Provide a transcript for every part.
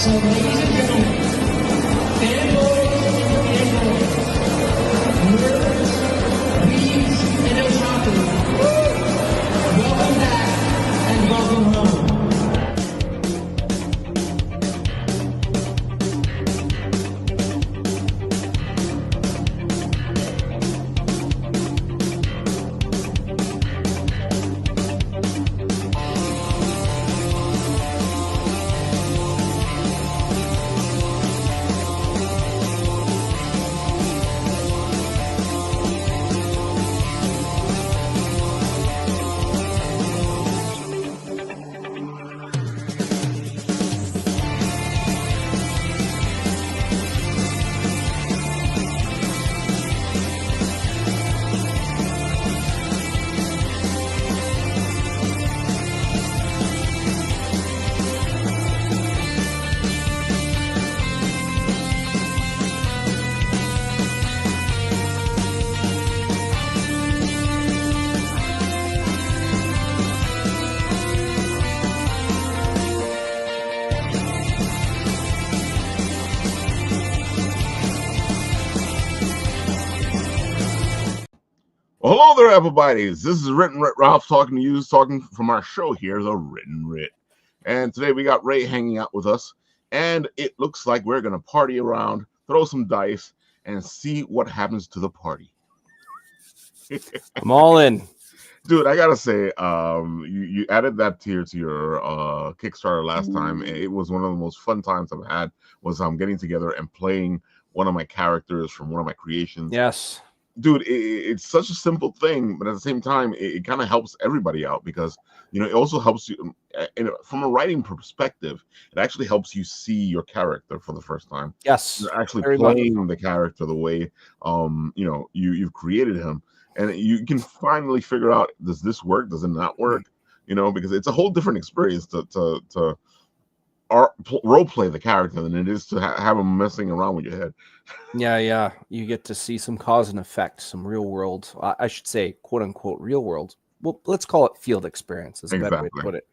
So, ladies and gentlemen, fanboys and girls, nerds, weebs, and otaku, welcome back and welcome home. Well, hello there, everybody. This is Written Writ Ralph talking to you, talking from our show here, The Written Writ. And today we got Ray hanging out with us, and it looks like we're going to party around, throw some dice, and see what happens to the party. I'm all in. Dude, I gotta say, you added that tier to your Kickstarter last time, and it was one of the most fun times I've had, was getting together and playing one of my characters from one of my creations. Yes. Dude, it's such a simple thing, but at the same time, it kind of helps everybody out because, it also helps you from a writing perspective. It actually helps you see your character for the first time. Yes. You're actually very playing much. the character the way, you've created him, and you can finally figure out, does this work? Does it not work? Because it's a whole different experience to role play the character than it is to have him messing around with your head. Yeah. You get to see some cause and effect, some real world, I should say, quote unquote, real world. Well, let's call it field experience is a better way to put it.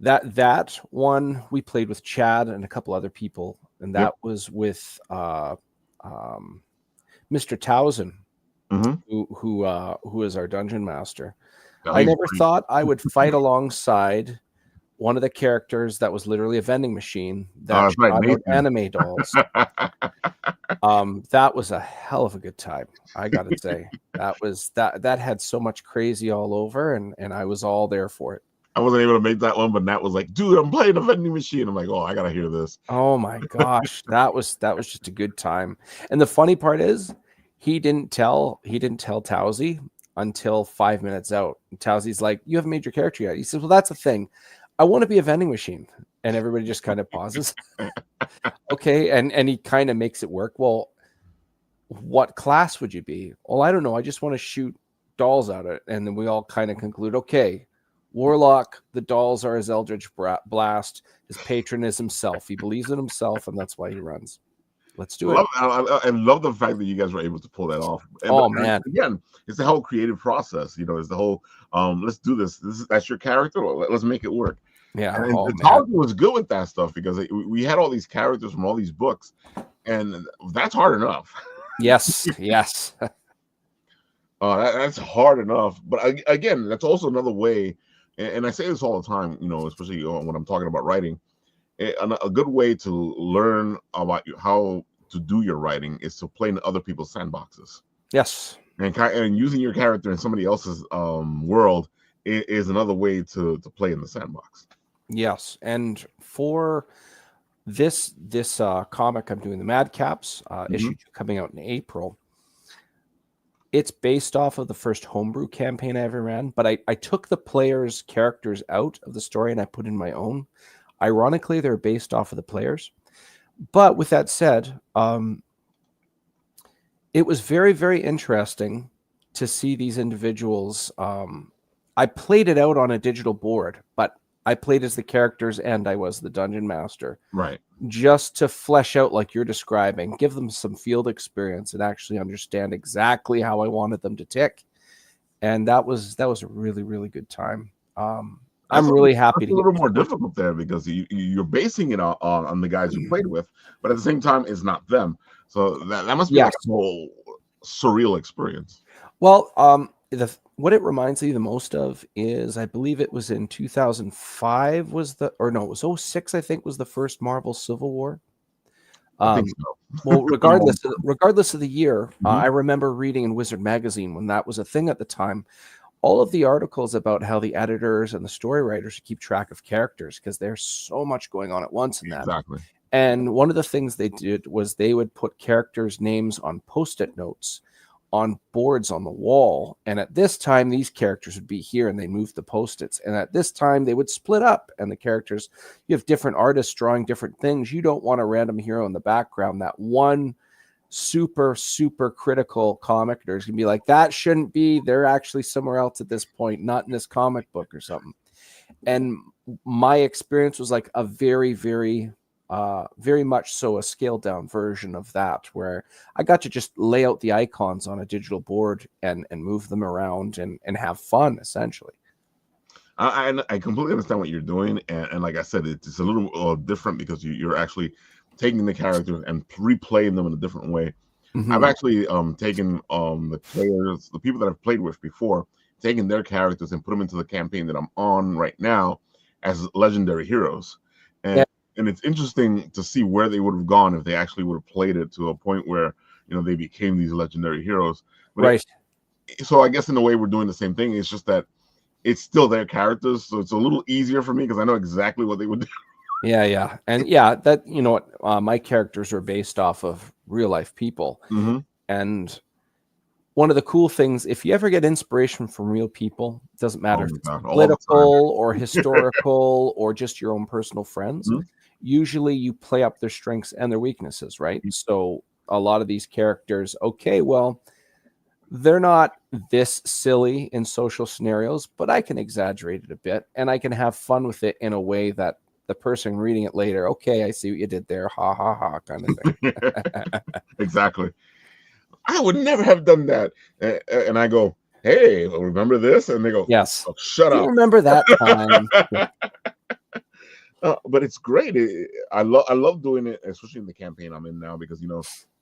That one we played with Chad and a couple other people, and that was with Mr. Towson, who is our dungeon master. I never thought I would fight alongside one of the characters that was literally a vending machine that shot out anime dolls. That was a hell of a good time. I gotta say, that had so much crazy all over, and I was all there for it. I wasn't able to make that one, but Nat was like, "Dude, I'm playing a vending machine." I'm like, "Oh, I gotta hear this." Oh my gosh, that was just a good time. And the funny part is, he didn't tell Towsy until 5 minutes out. And Towsy's like, "You haven't made your character yet." He says, "Well, that's the thing. I want to be a vending machine." And everybody just kind of pauses. Okay. And he kind of makes it work. Well, what class would you be? Well, I don't know. I just want to shoot dolls at it. And then we all kind of conclude, okay, Warlock, the dolls are his Eldritch Blast. His patron is himself. He believes in himself, and that's why he runs. Let's do it. I love the fact that you guys were able to pull that off. Man. Again, it's the whole creative process. It's the whole, let's do this. That's your character. Let's make it work. Yeah. And Tolkien was good with that stuff because we had all these characters from all these books, and that's hard enough. Yes. That's hard enough. But again, that's also another way, and I say this all the time, especially when I'm talking about writing. A good way to learn about how to do your writing is to play in other people's sandboxes. Yes. And using your character in somebody else's world is another way to play in the sandbox. Yes. And for this comic I'm doing, the Madcaps, issue 2 coming out in April, it's based off of the first homebrew campaign I ever ran, but I took the players' characters out of the story and I put in my own. Ironically, they're based off of the players. But with that said, it was very, very interesting to see these individuals. I played it out on a digital board, but I played as the characters and I was the dungeon master. Right. Just to flesh out, like you're describing, give them some field experience and actually understand exactly how I wanted them to tick. And that was a really, really good time. I'm really happy That's to a get little this more book. difficult there because you're basing it on the guys you played with, but at the same time, it's not them. So that must be like Yes. a whole surreal experience. Well, what it reminds me the most of is I believe it was in 2005 was the or no, it was '06 I think was the first Marvel Civil War. I think Um, so. well, regardless of the year, Mhm. I remember reading in Wizard magazine when that was a thing at the time. All of the articles about how the editors and the story writers keep track of characters because there's so much going on at once in that. Exactly. And one of the things they did was they would put characters' names on post-it notes on boards on the wall. And at this time, these characters would be here and they moved the post-its. And at this time, they would split up and the characters, you have different artists drawing different things. You don't want a random hero in the background. That one super, super critical comic readers can be like, that shouldn't be. They're actually somewhere else at this point, not in this comic book or something. And my experience was like a very, very much so a scaled down version of that, where I got to just lay out the icons on a digital board and move them around and have fun essentially. I completely understand what you're doing, and like I said, it's a little different because you're actually taking the characters and replaying them in a different way. I've Mhm. actually taken the players, the people that I've played with before, taken their characters and put them into the campaign that I'm on right now as legendary heroes, Yeah, and it's interesting to see where they would have gone if they actually would have played it to a point where they became these legendary heroes. But right. so I guess in a way we're doing the same thing. It's just that it's still their characters, so it's a little easier for me because I know exactly what they would do. Yeah. And yeah, that, you know what, my characters are based off of real life people. Hmm. And one of the cool things, if you ever get inspiration from real people, it doesn't Oh matter if my it's god, all the time. political or historical or just your own personal friends, Mhm. usually you play up their strengths and their weaknesses, right? So a lot of these characters, okay, well, they're not this silly in social scenarios, but I can exaggerate it a bit and I can have fun with it in a way that the person reading it later, okay, I see what you did there, ha ha ha, kind of thing. Exactly. I would never have done that. And I go, hey, remember this? And they go, Yes. oh, shut Do you up. remember that time? Yeah. But it's great. I love doing it, especially in the campaign I'm in now, because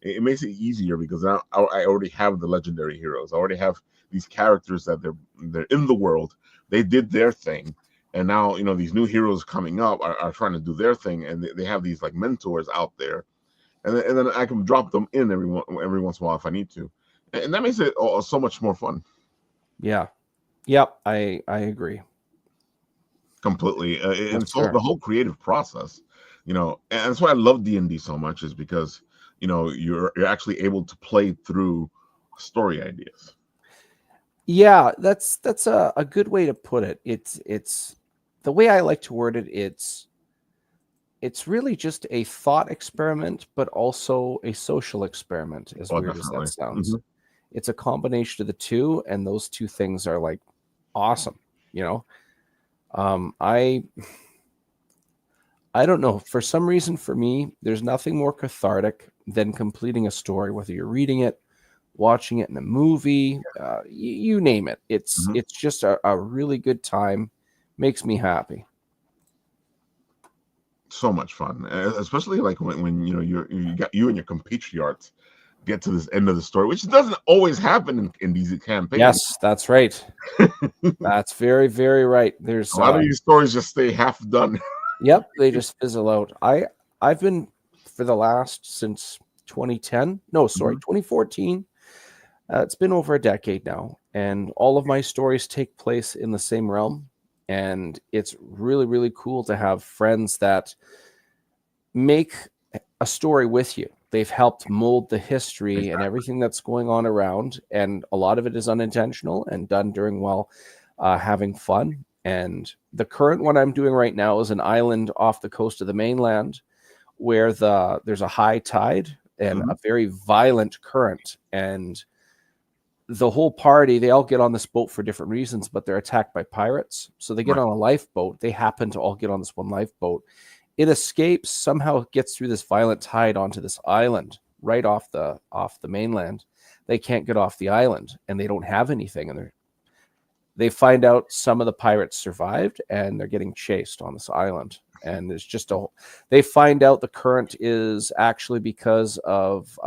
it makes it easier because now I already have the legendary heroes. I already have these characters that they're in the world. They did their thing, and now these new heroes coming up are trying to do their thing, and they have these like mentors out there, and then I can drop them in every once in a while if I need to, and that makes it so much more fun. Yeah. Yep. I agree. Completely. And Yes, so sir. the whole creative process, and that's why I love D&D so much, is because you're actually able to play through story ideas. Yeah, that's a good way to put it. It's the way I like to word it, it's really just a thought experiment, but also a social experiment, as Oh, weird as that definitely. sounds. Hmm. It's a combination of the two, and those two things are like awesome, you know. Um, I I don't know. For some reason, for me, there's nothing more cathartic than completing a story, whether you're reading it, watching it in a movie, you name it. It's Hmm. it's just a really good time. Makes me happy. So much fun, especially like when you and your compatriots get to this end of the story, which doesn't always happen in these campaigns. Yes, that's right. That's very, very right. A There's lot of these stories just stay half done. yep, they just fizzle out. I've been for the last since 2010. No, sorry, Mhm. 2014. It's been over a decade now, and all of my stories take place in the same realm. And it's really, really cool to have friends that make a story with you. They've helped mold the history and Exactly. everything that's going on around, and a lot of it is unintentional and done during having fun. And the current one I'm doing right now is an island off the coast of the mainland where there's a high tide and Mhm. a very violent current, and the whole party, they all get on this boat for different reasons, but they're attacked by pirates. So they get Right. on a lifeboat. They happen to all get on this one lifeboat. It escapes, somehow gets through this violent tide onto this island right off the mainland. They can't get off the island and they don't have anything. And they find out some of the pirates survived and they're getting chased on this island. And there's just they find out the current is actually because of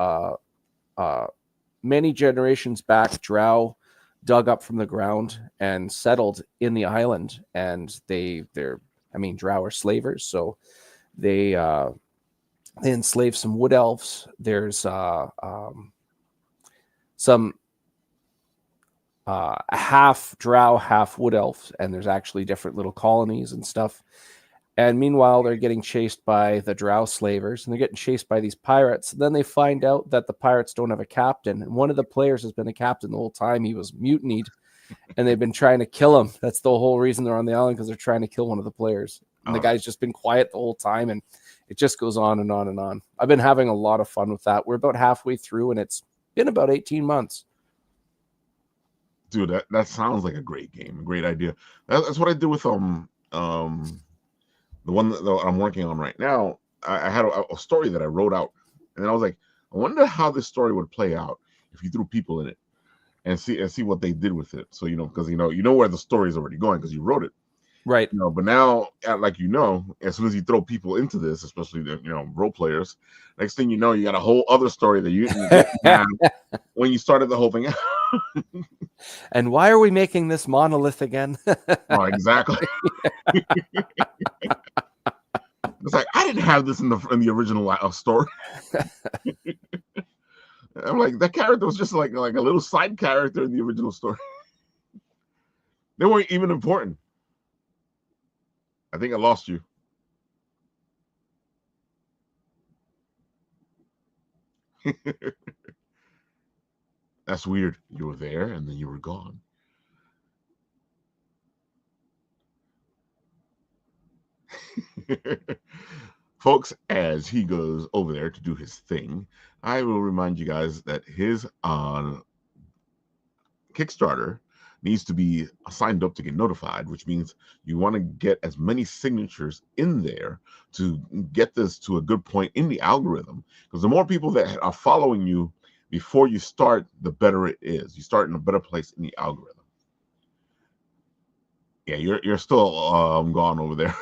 many generations back, drow dug up from the ground and settled in the island. And drow are slavers, so they enslave some wood elves. There's some half drow, half wood elves, and there's actually different little colonies and stuff. And meanwhile, they're getting chased by the drow slavers, and they're getting chased by these pirates. And then they find out that the pirates don't have a captain, and one of the players has been a captain the whole time. He was mutinied, and they've been trying to kill him. That's the whole reason they're on the island, because they're trying to kill one of the players. And the guy's just been quiet the whole time, and it just goes on and on and on. I've been having a lot of fun with that. We're about halfway through, and it's been about 18 months. Dude, that sounds like a great game, a great idea. That's what I did with the one that I'm working on right now. I had a story that I wrote out, and then I was like, I wonder how this story would play out if you threw people in it and see what they did with it. So because you know where the story is already going because you wrote it, right? But now, like as soon as you throw people into this, especially the role players, next thing you know, you got a whole other story that you didn't have when you started the whole thing out. And why are we making this monolith again? Oh, exactly. It's like, I didn't have this in the original story. I'm like, that character was just like a little side character in the original story. They weren't even important. I think I lost you. That's weird. You were there and then you were gone. Folks, as he goes over there to do his thing, I will remind you guys that his Kickstarter needs to be signed up to get notified, which means you want to get as many signatures in there to get this to a good point in the algorithm, because the more people that are following you before you start, the better it is. You start in a better place in the algorithm. Yeah, you're still gone over there.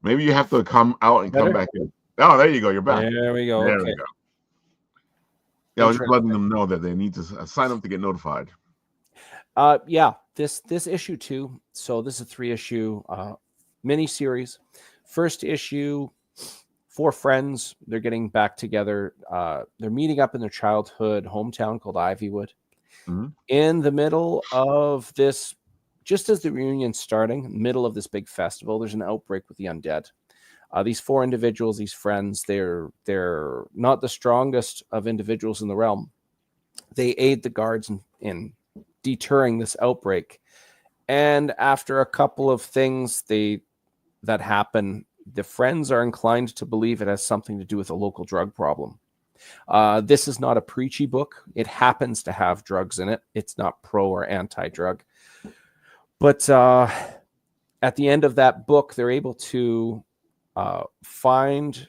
Maybe you have to come out and come back in. Oh, there you go. You're back. There we go. There okay. we go. Yeah, I was just letting them know that they need to sign up to get notified. Yeah, this issue 2. So this is a 3-issue mini series. First issue, 4 friends. They're getting back together. They're meeting up in their childhood hometown called Ivywood. Mm-hmm. In the middle of this, just as the reunion's starting, middle of this big festival, there's an outbreak with the undead. These 4 individuals, these friends, they're not the strongest of individuals in the realm. They aid the guards in deterring this outbreak. And after a couple of things that happen, the friends are inclined to believe it has something to do with a local drug problem. This is not a preachy book. It happens to have drugs in it. It's not pro or anti-drug. But at the end of that book, they're able to find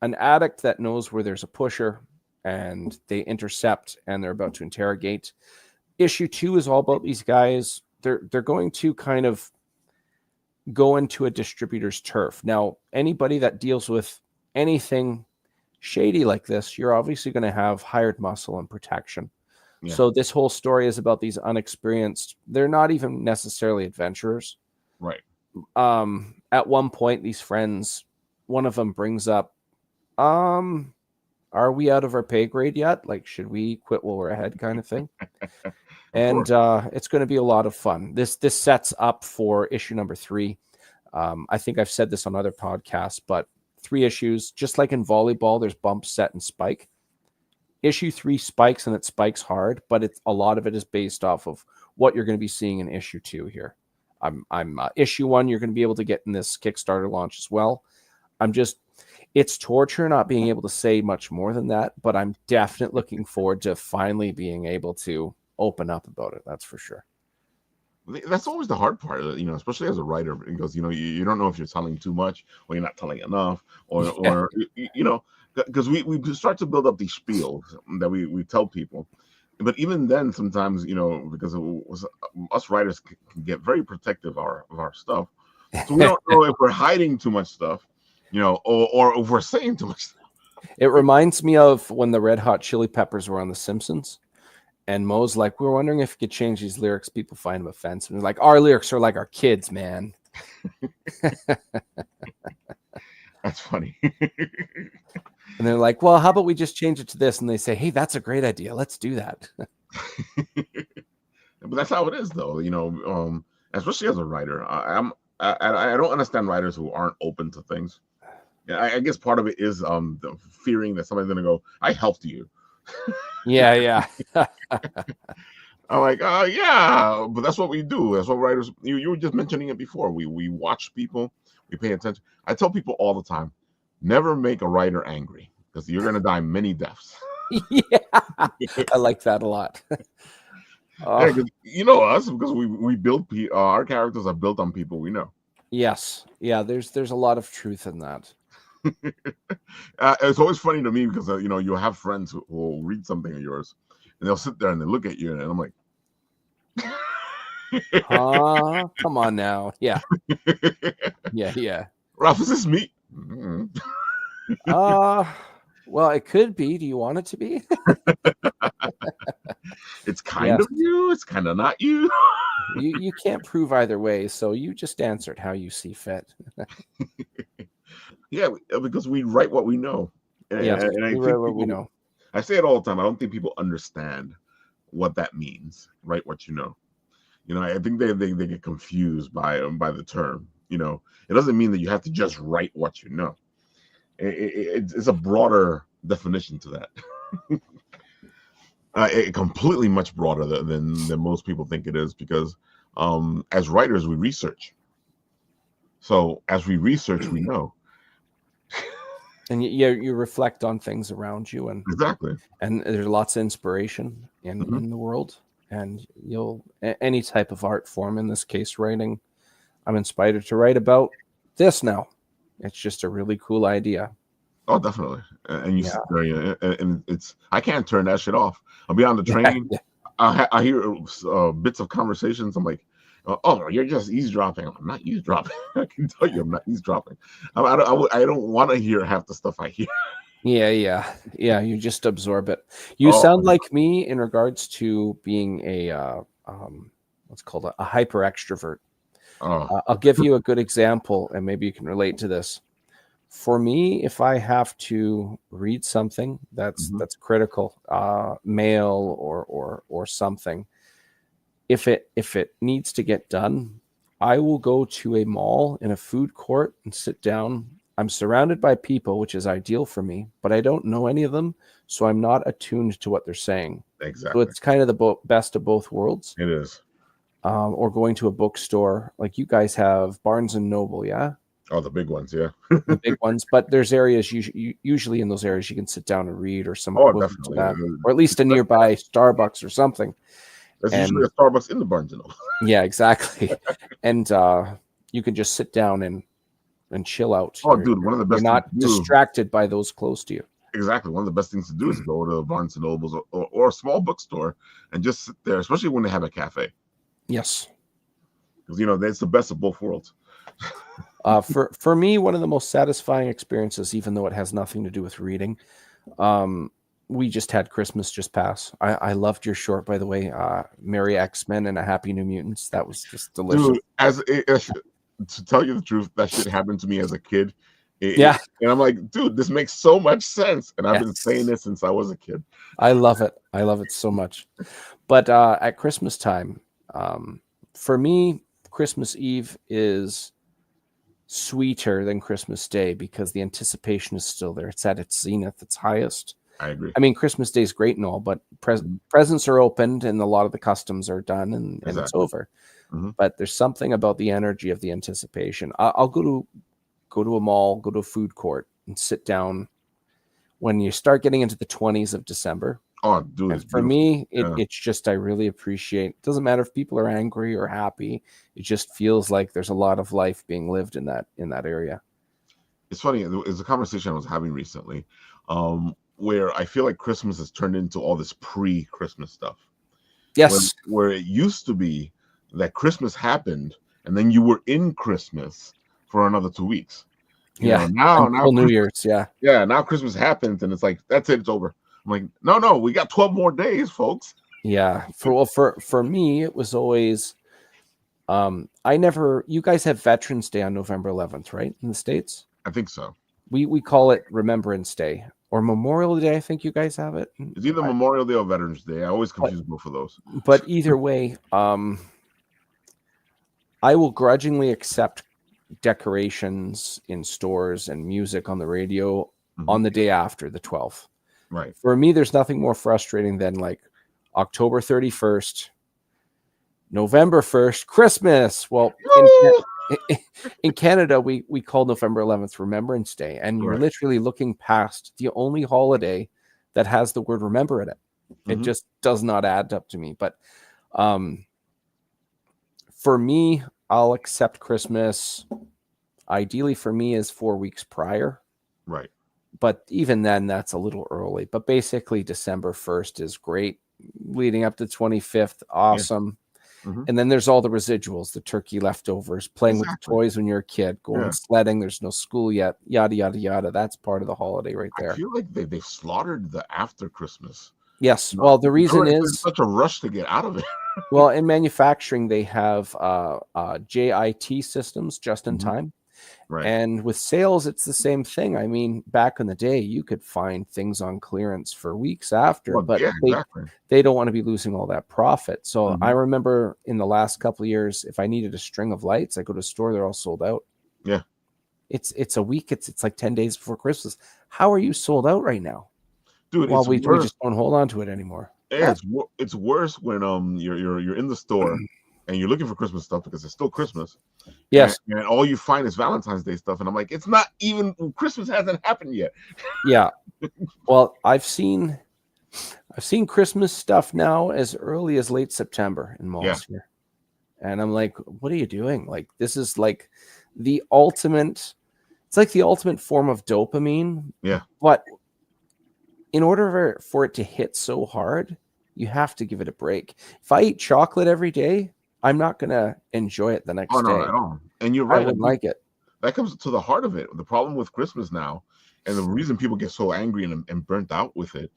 an addict that knows where there's a pusher, and they intercept, and they're about to interrogate. Issue 2 is all about these guys. They're going to kind of go into a distributor's turf. Now, anybody that deals with anything shady like this, you're obviously going to have hired muscle and protection. Yeah. So this whole story is about these unexperienced, they're not even necessarily adventurers. Right. At one point, these friends, one of them brings up, are we out of our pay grade yet? Like, should we quit while we're ahead kind of thing? And it's going to be a lot of fun. This sets up for issue number 3. I think I've said this on other podcasts, but 3 issues, just like in volleyball, there's bump, set, and spike. Issue 3 spikes, and it spikes hard, but a lot of it is based off of what you're going to be seeing in issue 2 here. I'm issue 1, you're going to be able to get in this Kickstarter launch as well. It's torture not being able to say much more than that, but I'm definitely looking forward to finally being able to open up about it. That's for sure. That's always the hard part, especially as a writer, because you don't know if you're telling too much or you're not telling enough, or because we start to build up these spiels that we tell people, but even then, sometimes, because it was, us writers can get very protective of our stuff, so we don't know if we're hiding too much stuff, or if we're saying too much stuff. It reminds me of when the Red Hot Chili Peppers were on The Simpsons, and Moe's like, "We're wondering if you could change these lyrics. People find them offensive." And he's like, "Our lyrics are like our kids, man." That's funny. And they're like, "Well, how about we just change it to this?" And they say, "Hey, that's a great idea. Let's do that." But that's how it is, though. Especially as a writer, I don't understand writers who aren't open to things. Yeah, I guess part of it is the fearing that somebody's gonna go, "I helped you." Yeah. I'm like, yeah, but that's what we do. That's what writers. You were just mentioning it before. We watch people. We pay attention. I tell people all the time, never make a writer angry, because you're gonna die many deaths. Yeah, I like that a lot. Yeah, 'cause you know us, because we build our characters are built on people we know. Yes, yeah. There's a lot of truth in that. It's always funny to me because you'll have friends who will read something of yours, and they'll sit there and they look at you, and I'm like, Come on now. Yeah. Ralph, is this me? Mm-hmm. Well, it could be. Do you want it to be? It's kind of you. It's kind of not you. You can't prove either way, so you just answer it how you see fit. Yeah, because we write what we know. And I think we know. I say it all the time. I don't think people understand what that means. Write what you know. I think they get confused by the term. It doesn't mean that you have to just write what you know. It's a broader definition to that. Completely much broader than most people think it is, because as writers we research. So as we research, we know. And you reflect on things around you, and exactly. And there's lots of inspiration in the world, and any type of art form, in this case writing. I'm inspired to write about this now. It's just a really cool idea. Oh, definitely. And you sit there, and it's, I can't turn that shit off. I'll be on the train. Yeah. I hear bits of conversations. I'm like, oh, you're just eavesdropping. I'm not eavesdropping. I can tell you, I'm not eavesdropping. I don't want to hear half the stuff I hear. Yeah. You just absorb it. You sound like me in regards to being a what's called a hyper extrovert. I'll give you a good example, and maybe you can relate to this. For me, if I have to read something that's critical, mail or something, if it needs to get done, I will go to a mall in a food court and sit down. I'm surrounded by people, which is ideal for me, but I don't know any of them, so I'm not attuned to what they're saying. Exactly. So it's kind of the best of both worlds. It is. Or going to a bookstore, like you guys have Barnes and Noble, yeah? Oh, the big ones, yeah. The big ones, but there's areas usually in those areas you can sit down and read, or some definitely, or at least a nearby Starbucks or something. There's usually a Starbucks in the Barnes and Noble. Yeah, exactly. And you can just sit down and chill out. Oh, dude, one of the best. You're not distracted by those close to you. Exactly. One of the best things to do is go to Barnes and Nobles or a small bookstore and just sit there, especially when they have a cafe. Yes. Because that's the best of both worlds. For me, one of the most satisfying experiences, even though it has nothing to do with reading, we just had Christmas just pass. I loved your short, by the way. Merry X-Men and a Happy New Mutants. That was just delicious. Dude, to tell you the truth, that shit happened to me as a kid. And I'm like, dude, this makes so much sense. And I've been saying this since I was a kid. I love it. I love it so much. But at Christmas time, for me, Christmas Eve is sweeter than Christmas Day because the anticipation is still there. It's at its zenith, its highest. I agree. I mean, Christmas Day is great and all, but presents are opened and a lot of the customs are done, and it's over. Mm-hmm. But there's something about the energy of the anticipation. I'll go to a mall, go to a food court, and sit down when you start getting into the 20s of December. Oh, dude! And for me, it's just, I really appreciate. It doesn't matter if people are angry or happy. It just feels like there's a lot of life being lived in that area. It's funny. It's a conversation I was having recently. where I feel like Christmas has turned into all this pre-Christmas stuff. Yes. Where it used to be that Christmas happened and then you were in Christmas for another 2 weeks. You know, now Until New Year's. Yeah. Yeah, now Christmas happens and it's like, that's it, it's over. I'm like, no, we got 12 more days, folks. Yeah. For me, it was always you guys have Veterans Day on November 11th, right? In the States? I think so. We call it Remembrance Day or Memorial Day. I think you guys have it. It's either Memorial Day or Veterans Day. I always confuse both of those. But either way, I will grudgingly accept decorations in stores and music on the radio on the day after the 12th. Right. For me, there's nothing more frustrating than like October 31st, November 1st, Christmas. Well, in Canada, we call November 11th Remembrance Day, and you're literally looking past the only holiday that has the word remember in it. It just does not add up to me. But for me, I'll accept Christmas. Ideally for me is 4 weeks prior. Right. But even then, that's a little early. But basically, December 1st is great. Leading up to 25th, awesome. Yeah. And then there's all the residuals, the turkey leftovers, playing with the toys when you're a kid, going sledding. There's no school yet, yada, yada, yada. That's part of the holiday right there. I feel like they've slaughtered the after Christmas. Yes. Well, the reason is such a rush to get out of it. Well, in manufacturing, they have JIT systems, just in time. Right. And with sales, it's the same thing. I mean, back in the day, you could find things on clearance for weeks after, but they don't want to be losing all that profit. So I remember in the last couple of years, if I needed a string of lights, I go to a store, they're all sold out. Yeah. It's a week. It's like 10 days before Christmas. How are you sold out right now? Dude, well, we just don't hold on to it anymore. Yeah, it's worse when you're in the store and you're looking for Christmas stuff because it's still Christmas. Yes. And all you find is Valentine's Day stuff. And I'm like, it's not even, Christmas hasn't happened yet. Yeah. Well, I've seen Christmas stuff now as early as late September in malls here. And I'm like, what are you doing? Like, this is like the ultimate, it's like the ultimate form of dopamine. Yeah. But in order for it to hit so hard, you have to give it a break. If I eat chocolate every day, I'm not going to enjoy it the next day. Not at all. And you're right. I wouldn't like it. That comes to the heart of it. The problem with Christmas now, and the reason people get so angry and burnt out with it,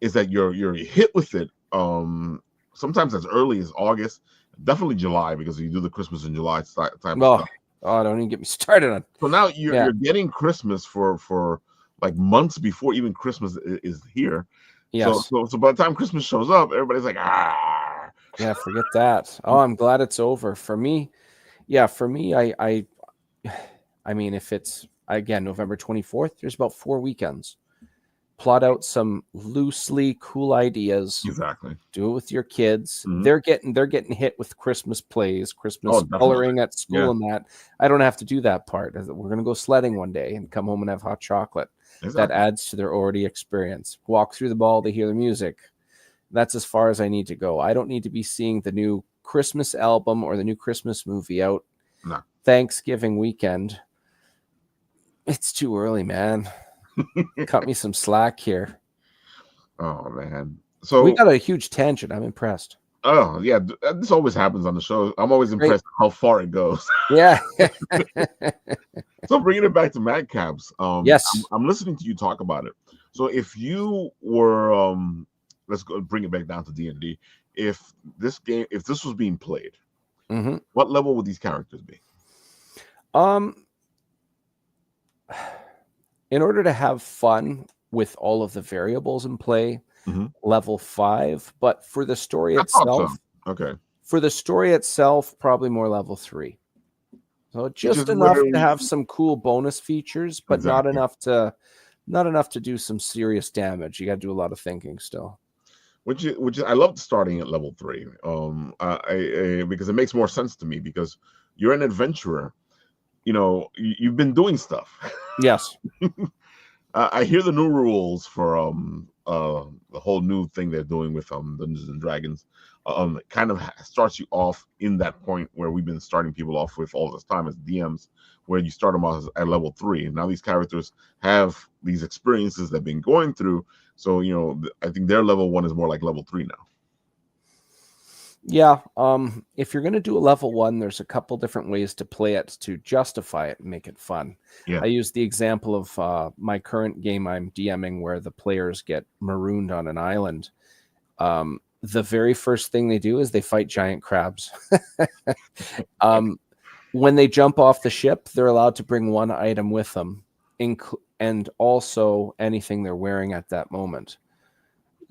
is that you're hit with it. Sometimes as early as August, definitely July, because you do the Christmas in July type of stuff. Oh, don't even get me started on. So now you're getting Christmas for like months before even Christmas is here. Yes. So by the time Christmas shows up, everybody's like, ah. Yeah, forget that. Oh, I'm glad it's over. For me, I mean, if it's, again, November 24th, there's about 4 weekends. Plot out some loosely cool ideas. Exactly. Do it with your kids. They're getting hit with Christmas plays, Christmas coloring at school and that. I don't have to do that part. We're going to go sledding one day and come home and have hot chocolate. Exactly. That adds to their already experience. Walk through the mall to hear the music. That's as far as I need to go. I don't need to be seeing the new Christmas album or the new Christmas movie out Thanksgiving weekend. It's too early, man. Cut me some slack here. Oh, man. So we got a huge tangent. I'm impressed. Oh, yeah. This always happens on the show. I'm always impressed how far it goes. Yeah. So bringing it back to Madcaps. Yes. I'm listening to you talk about it. So if you were, let's go bring it back down to D&D. If this was being played, what level would these characters be? In order to have fun with all of the variables in play, level 5. But for the story itself, for the story itself, probably more level 3. So just enough to have some cool bonus features, but not enough to do some serious damage. You got to do a lot of thinking still. Which I love starting at level 3. Because it makes more sense to me because you're an adventurer. You know, you've been doing stuff. Yes. I hear the new rules for the whole new thing they're doing with Dungeons and Dragons. kind of starts you off in that point where we've been starting people off with all this time as DMs, where you start them off at level 3, and now these characters have these experiences they've been going through. So I think their level 1 is more like level 3 now. Yeah. If you're going to do a level 1, there's a couple different ways to play it to justify it and make it fun. Yeah. I use the example of my current game I'm DMing where the players get marooned on an island. The very first thing they do is they fight giant crabs. When they jump off the ship, they're allowed to bring one item with them, and also anything they're wearing at that moment.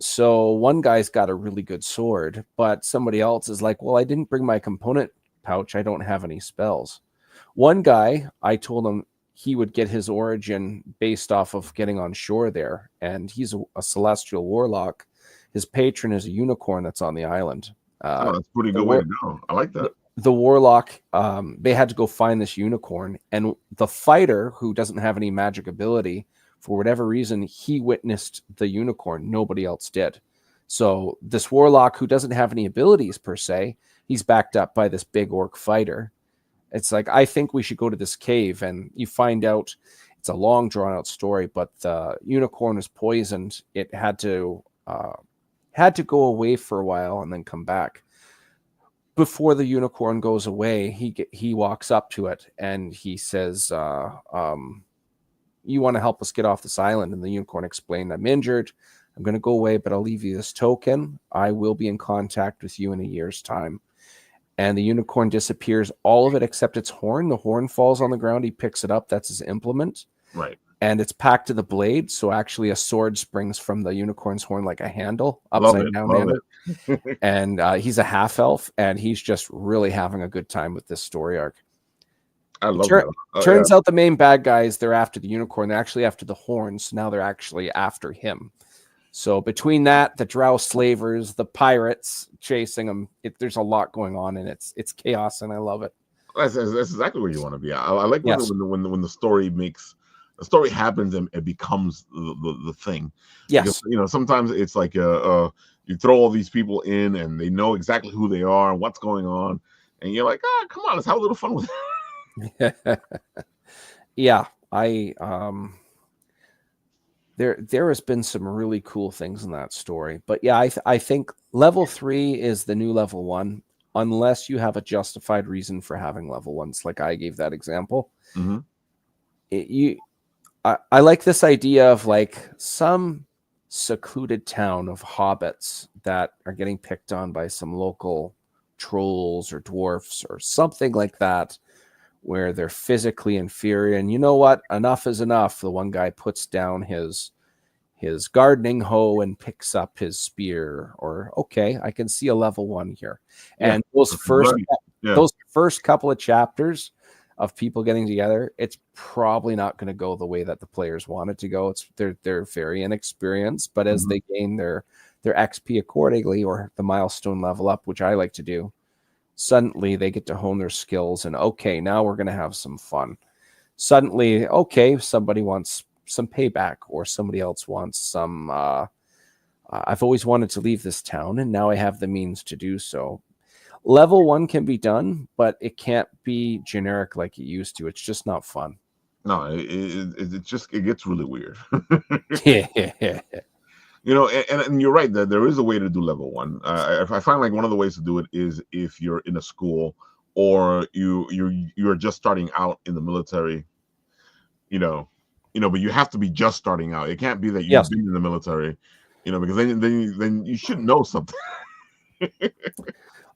So one guy's got a really good sword, but somebody else is like, well, I didn't bring my component pouch. I don't have any spells. One guy, I told him he would get his origin based off of getting on shore there. And he's a celestial warlock. His patron is a unicorn that's on the island. That's a pretty good way to go. I like that. The warlock, they had to go find this unicorn. And the fighter, who doesn't have any magic ability, for whatever reason, he witnessed the unicorn. Nobody else did. So this warlock, who doesn't have any abilities per se, he's backed up by this big orc fighter. It's like, I think we should go to this cave. And you find out it's a long, drawn-out story, but the unicorn is poisoned. It had to go away for a while and then come back. Before the unicorn goes away, he walks up to it and he says, you want to help us get off this island? And the unicorn explained, I'm injured. I'm going to go away, but I'll leave you this token. I will be in contact with you in a year's time. And the unicorn disappears, all of it except its horn. The horn falls on the ground. He picks it up. That's his implement. Right. And it's packed to the blade. So actually a sword springs from the unicorn's horn like a handle, upside down handle. And he's a half elf, and he's just really having a good time with this story arc. I love that. Turns out the main bad guys, they're after the unicorn. They're actually after the horns. So now they're actually after him. So between that, the drow slavers, the pirates chasing him, there's a lot going on, and it's chaos, and I love it. That's exactly where you want to be. I like when the story happens and it becomes the thing. Yes. Because, sometimes it's like you throw all these people in and they know exactly who they are and what's going on, and you're like, come on, let's have a little fun with it. Yeah, there has been some really cool things in that story, but yeah, I think level 3 is the new level 1, unless you have a justified reason for having level 1s, like I gave that example. Mm-hmm. I like this idea of like some secluded town of hobbits that are getting picked on by some local trolls or dwarfs or something like that, where they're physically inferior. And you know what? Enough is enough. The one guy puts down his gardening hoe and picks up his spear. Or, okay, I can see a level 1 here. Yeah, and those first couple of chapters of people getting together, it's probably not going to go the way that the players want it to go. They're very inexperienced, but as they gain their XP accordingly, or the milestone level up, which I like to do, suddenly they get to hone their skills, and okay, now we're going to have some fun. Suddenly, okay, somebody wants some payback, or somebody else wants some, I've always wanted to leave this town, and now I have the means to do so. Level 1 can be done, but it can't be generic like it used to. It's just not fun. No, it gets really weird. Yeah. And you're right that there is a way to do level 1. I find like one of the ways to do it is if you're in a school or you're just starting out in the military, but you have to be just starting out. It can't be that you've been in the military, because then you should know something.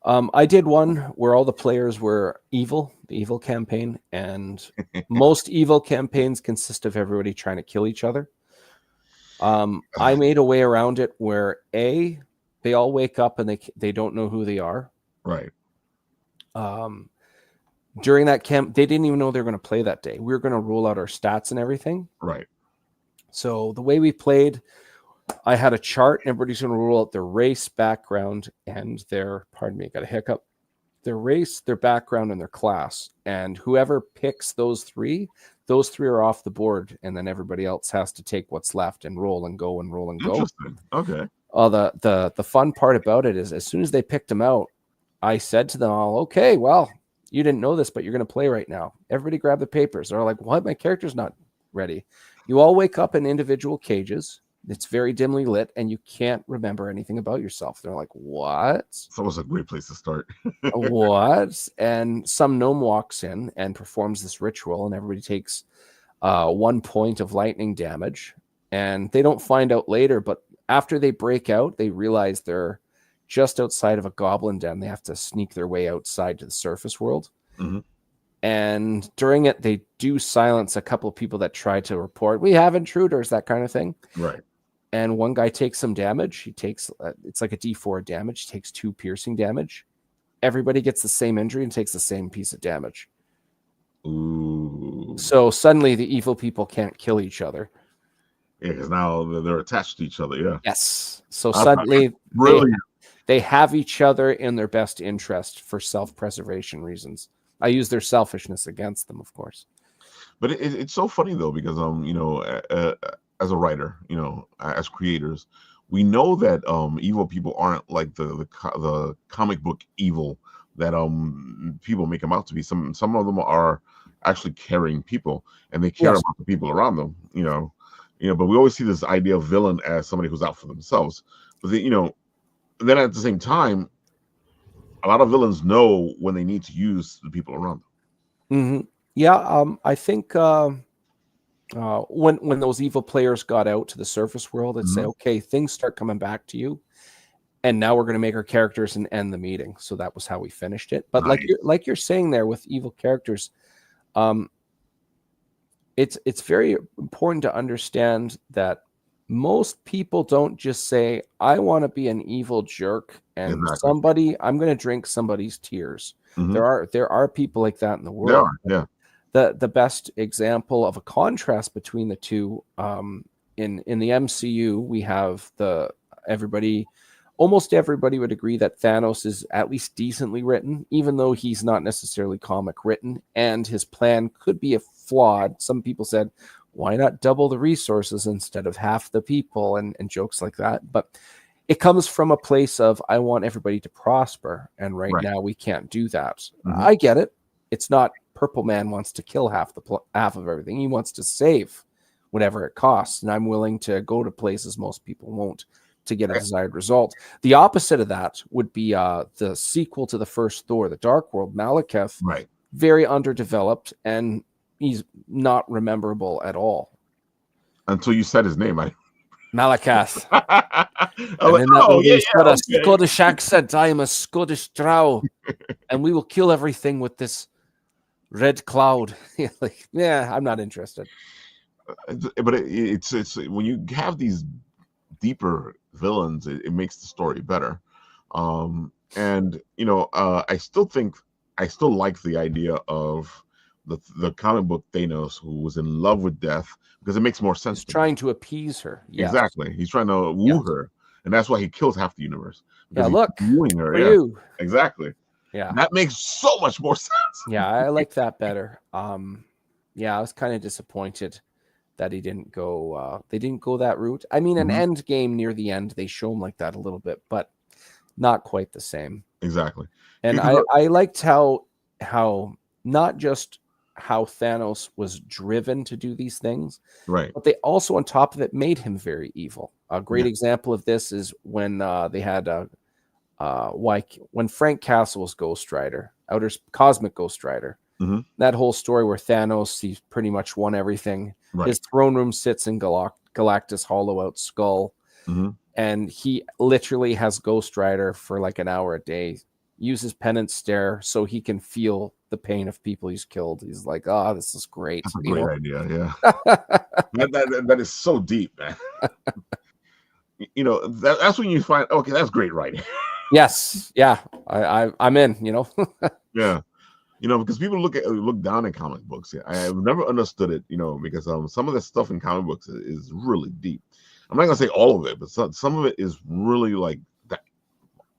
I did one where all the players were evil, the evil campaign, and most evil campaigns consist of everybody trying to kill each other. I made a way around it where they all wake up and they don't know who they are. Right. During that camp, they didn't even know they were going to play that day. We were going to roll out our stats and everything. Right. So the way we played, I had a chart, and everybody's going to roll out their race, background, and their, pardon me, I got a hiccup, their race, their background, and their class. And whoever picks those three are off the board, and then everybody else has to take what's left and roll and go and roll and go. Interesting. Okay. Oh, the fun part about it is as soon as they picked him out, I said to them all, okay, well, you didn't know this, but you're going to play right now. Everybody grab the papers. They're like, what? My character's not ready. You all wake up in individual cages. It's very dimly lit, and you can't remember anything about yourself. They're like, what? It's almost a great place to start. What? And some gnome walks in and performs this ritual, and everybody takes 1 point of lightning damage. And they don't find out later, but after they break out, they realize they're just outside of a goblin den. They have to sneak their way outside to the surface world. Mm-hmm. And during it, they do silence a couple of people that try to report, we have intruders, that kind of thing. Right. And one guy takes some damage. He takes, it's like a D4 damage. He takes 2 piercing damage. Everybody gets the same injury and takes the same piece of damage. Ooh. So suddenly the evil people can't kill each other. Yeah, because now they're attached to each other. Yeah. Yes. So suddenly they have each other in their best interest for self-preservation reasons. I use their selfishness against them, of course. But it's so funny though, because as a writer, as creators, we know that evil people aren't like the comic book evil that people make them out to be. Some of them are actually caring people, and they care about the people around them. But we always see this idea of villain as somebody who's out for themselves. But then at the same time, a lot of villains know when they need to use the people around them. Mm-hmm. Yeah, I think when those evil players got out to the surface world, it'd say, okay, things start coming back to you, and now we're going to make our characters and end the meeting. So that was how we finished it. But nice. like you're saying there with evil characters, it's very important to understand that most people don't just say, I want to be an evil jerk and I'm going to drink somebody's tears. Mm-hmm. There are people like that in the world. Yeah. The best example of a contrast between the two, in the MCU, we have almost everybody would agree that Thanos is at least decently written, even though he's not necessarily comic written, and his plan could be flawed. Some people said, why not double the resources instead of half the people, and jokes like that. But it comes from a place of, I want everybody to prosper, and right now we can't do that. Mm-hmm. I get it. It's not Purple Man wants to kill half of everything. He wants to save whatever it costs, and I'm willing to go to places most people won't to get a desired result. The opposite of that would be the sequel to the first Thor, The Dark World, Malekith. Right. Very underdeveloped, and he's not rememberable at all. Until you said his name, Malekith. Got a Scottish accent. I am a Scottish drow, and we will kill everything with this red cloud. I'm not interested. But it's when you have these deeper villains, it makes the story better. I still like the idea of the comic book Thanos, who was in love with death, because it makes more sense. He's trying to appease her. Yes. Exactly. He's trying to woo her, and that's why he kills half the universe. Yeah, look, wooing her. You. Exactly. Yeah, that makes so much more sense. Yeah, I like that better. I was kind of disappointed that he didn't go. They didn't go that route. I mean, an end game near the end, they show him like that a little bit, but not quite the same. Exactly. And I liked how not just how Thanos was driven to do these things, right? But they also, on top of it, made him very evil. A great example of this is when they had when Frank Castle was Ghost Rider, Cosmic Ghost Rider. Mm-hmm. That whole story where Thanos, he's pretty much won everything. Right. His throne room sits in Galactus' hollow out skull. Mm-hmm. And he literally has Ghost Rider for like an hour a day, uses penance stare so he can feel the pain of people he's killed. He's like, oh, this is great. That's a great idea. Yeah. that is so deep, man. That's when you find, okay, that's great writing. Yes. Yeah. I'm in, Yeah. Because people look down at comic books. Yeah, I've never understood it, because some of the stuff in comic books is really deep. I'm not gonna say all of it, but some of it is really like that.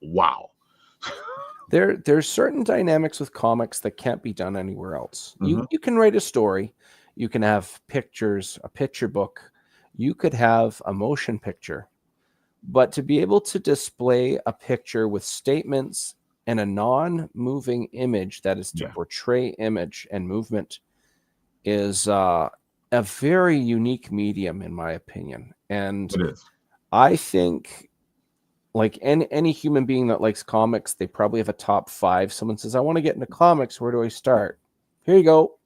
Wow. There's certain dynamics with comics that can't be done anywhere else. Mm-hmm. You can write a story, you can have pictures, a picture book, you could have a motion picture, But to be able to display a picture with statements and a non-moving image that is to Yeah. portray image and movement is a very unique medium, in my opinion. And It is. I think, like any human being that likes comics, they probably have a top 5. Someone says, I want to get into comics. Where do I start? Here you go.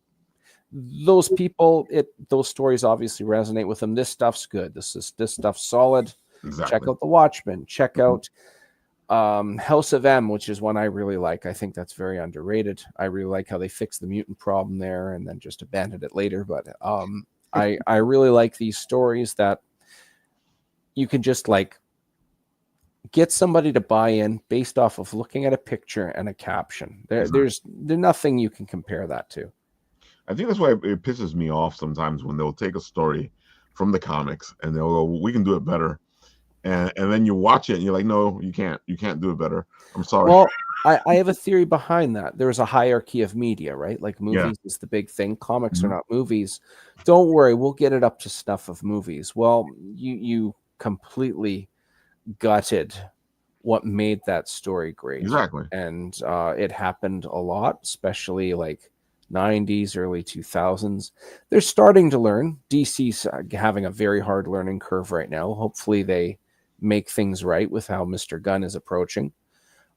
Those people, those stories obviously resonate with them. This stuff's good. This stuff's solid. Exactly. Check out The Watchmen. Check out House of M, which is one I really like. I think that's very underrated. I really like how they fixed the mutant problem there and then just abandoned it later. But I really like these stories that you can just like get somebody to buy in based off of looking at a picture and a caption. There's nothing you can compare that to. I think that's why it pisses me off sometimes when they'll take a story from the comics and they'll go, we can do it better. And then you watch it and you're like, no, you can't do it better. I'm sorry. Well, I have a theory behind that. There's a hierarchy of media, right? Like movies is the big thing. Comics are not movies. Don't worry, we'll get it up to snuff of movies. Well, you completely gutted what made that story great. Exactly. And it happened a lot, especially like 90s, early 2000s. They're starting to learn. DC's having a very hard learning curve right now. Hopefully they make things right with how Mr. Gunn is approaching.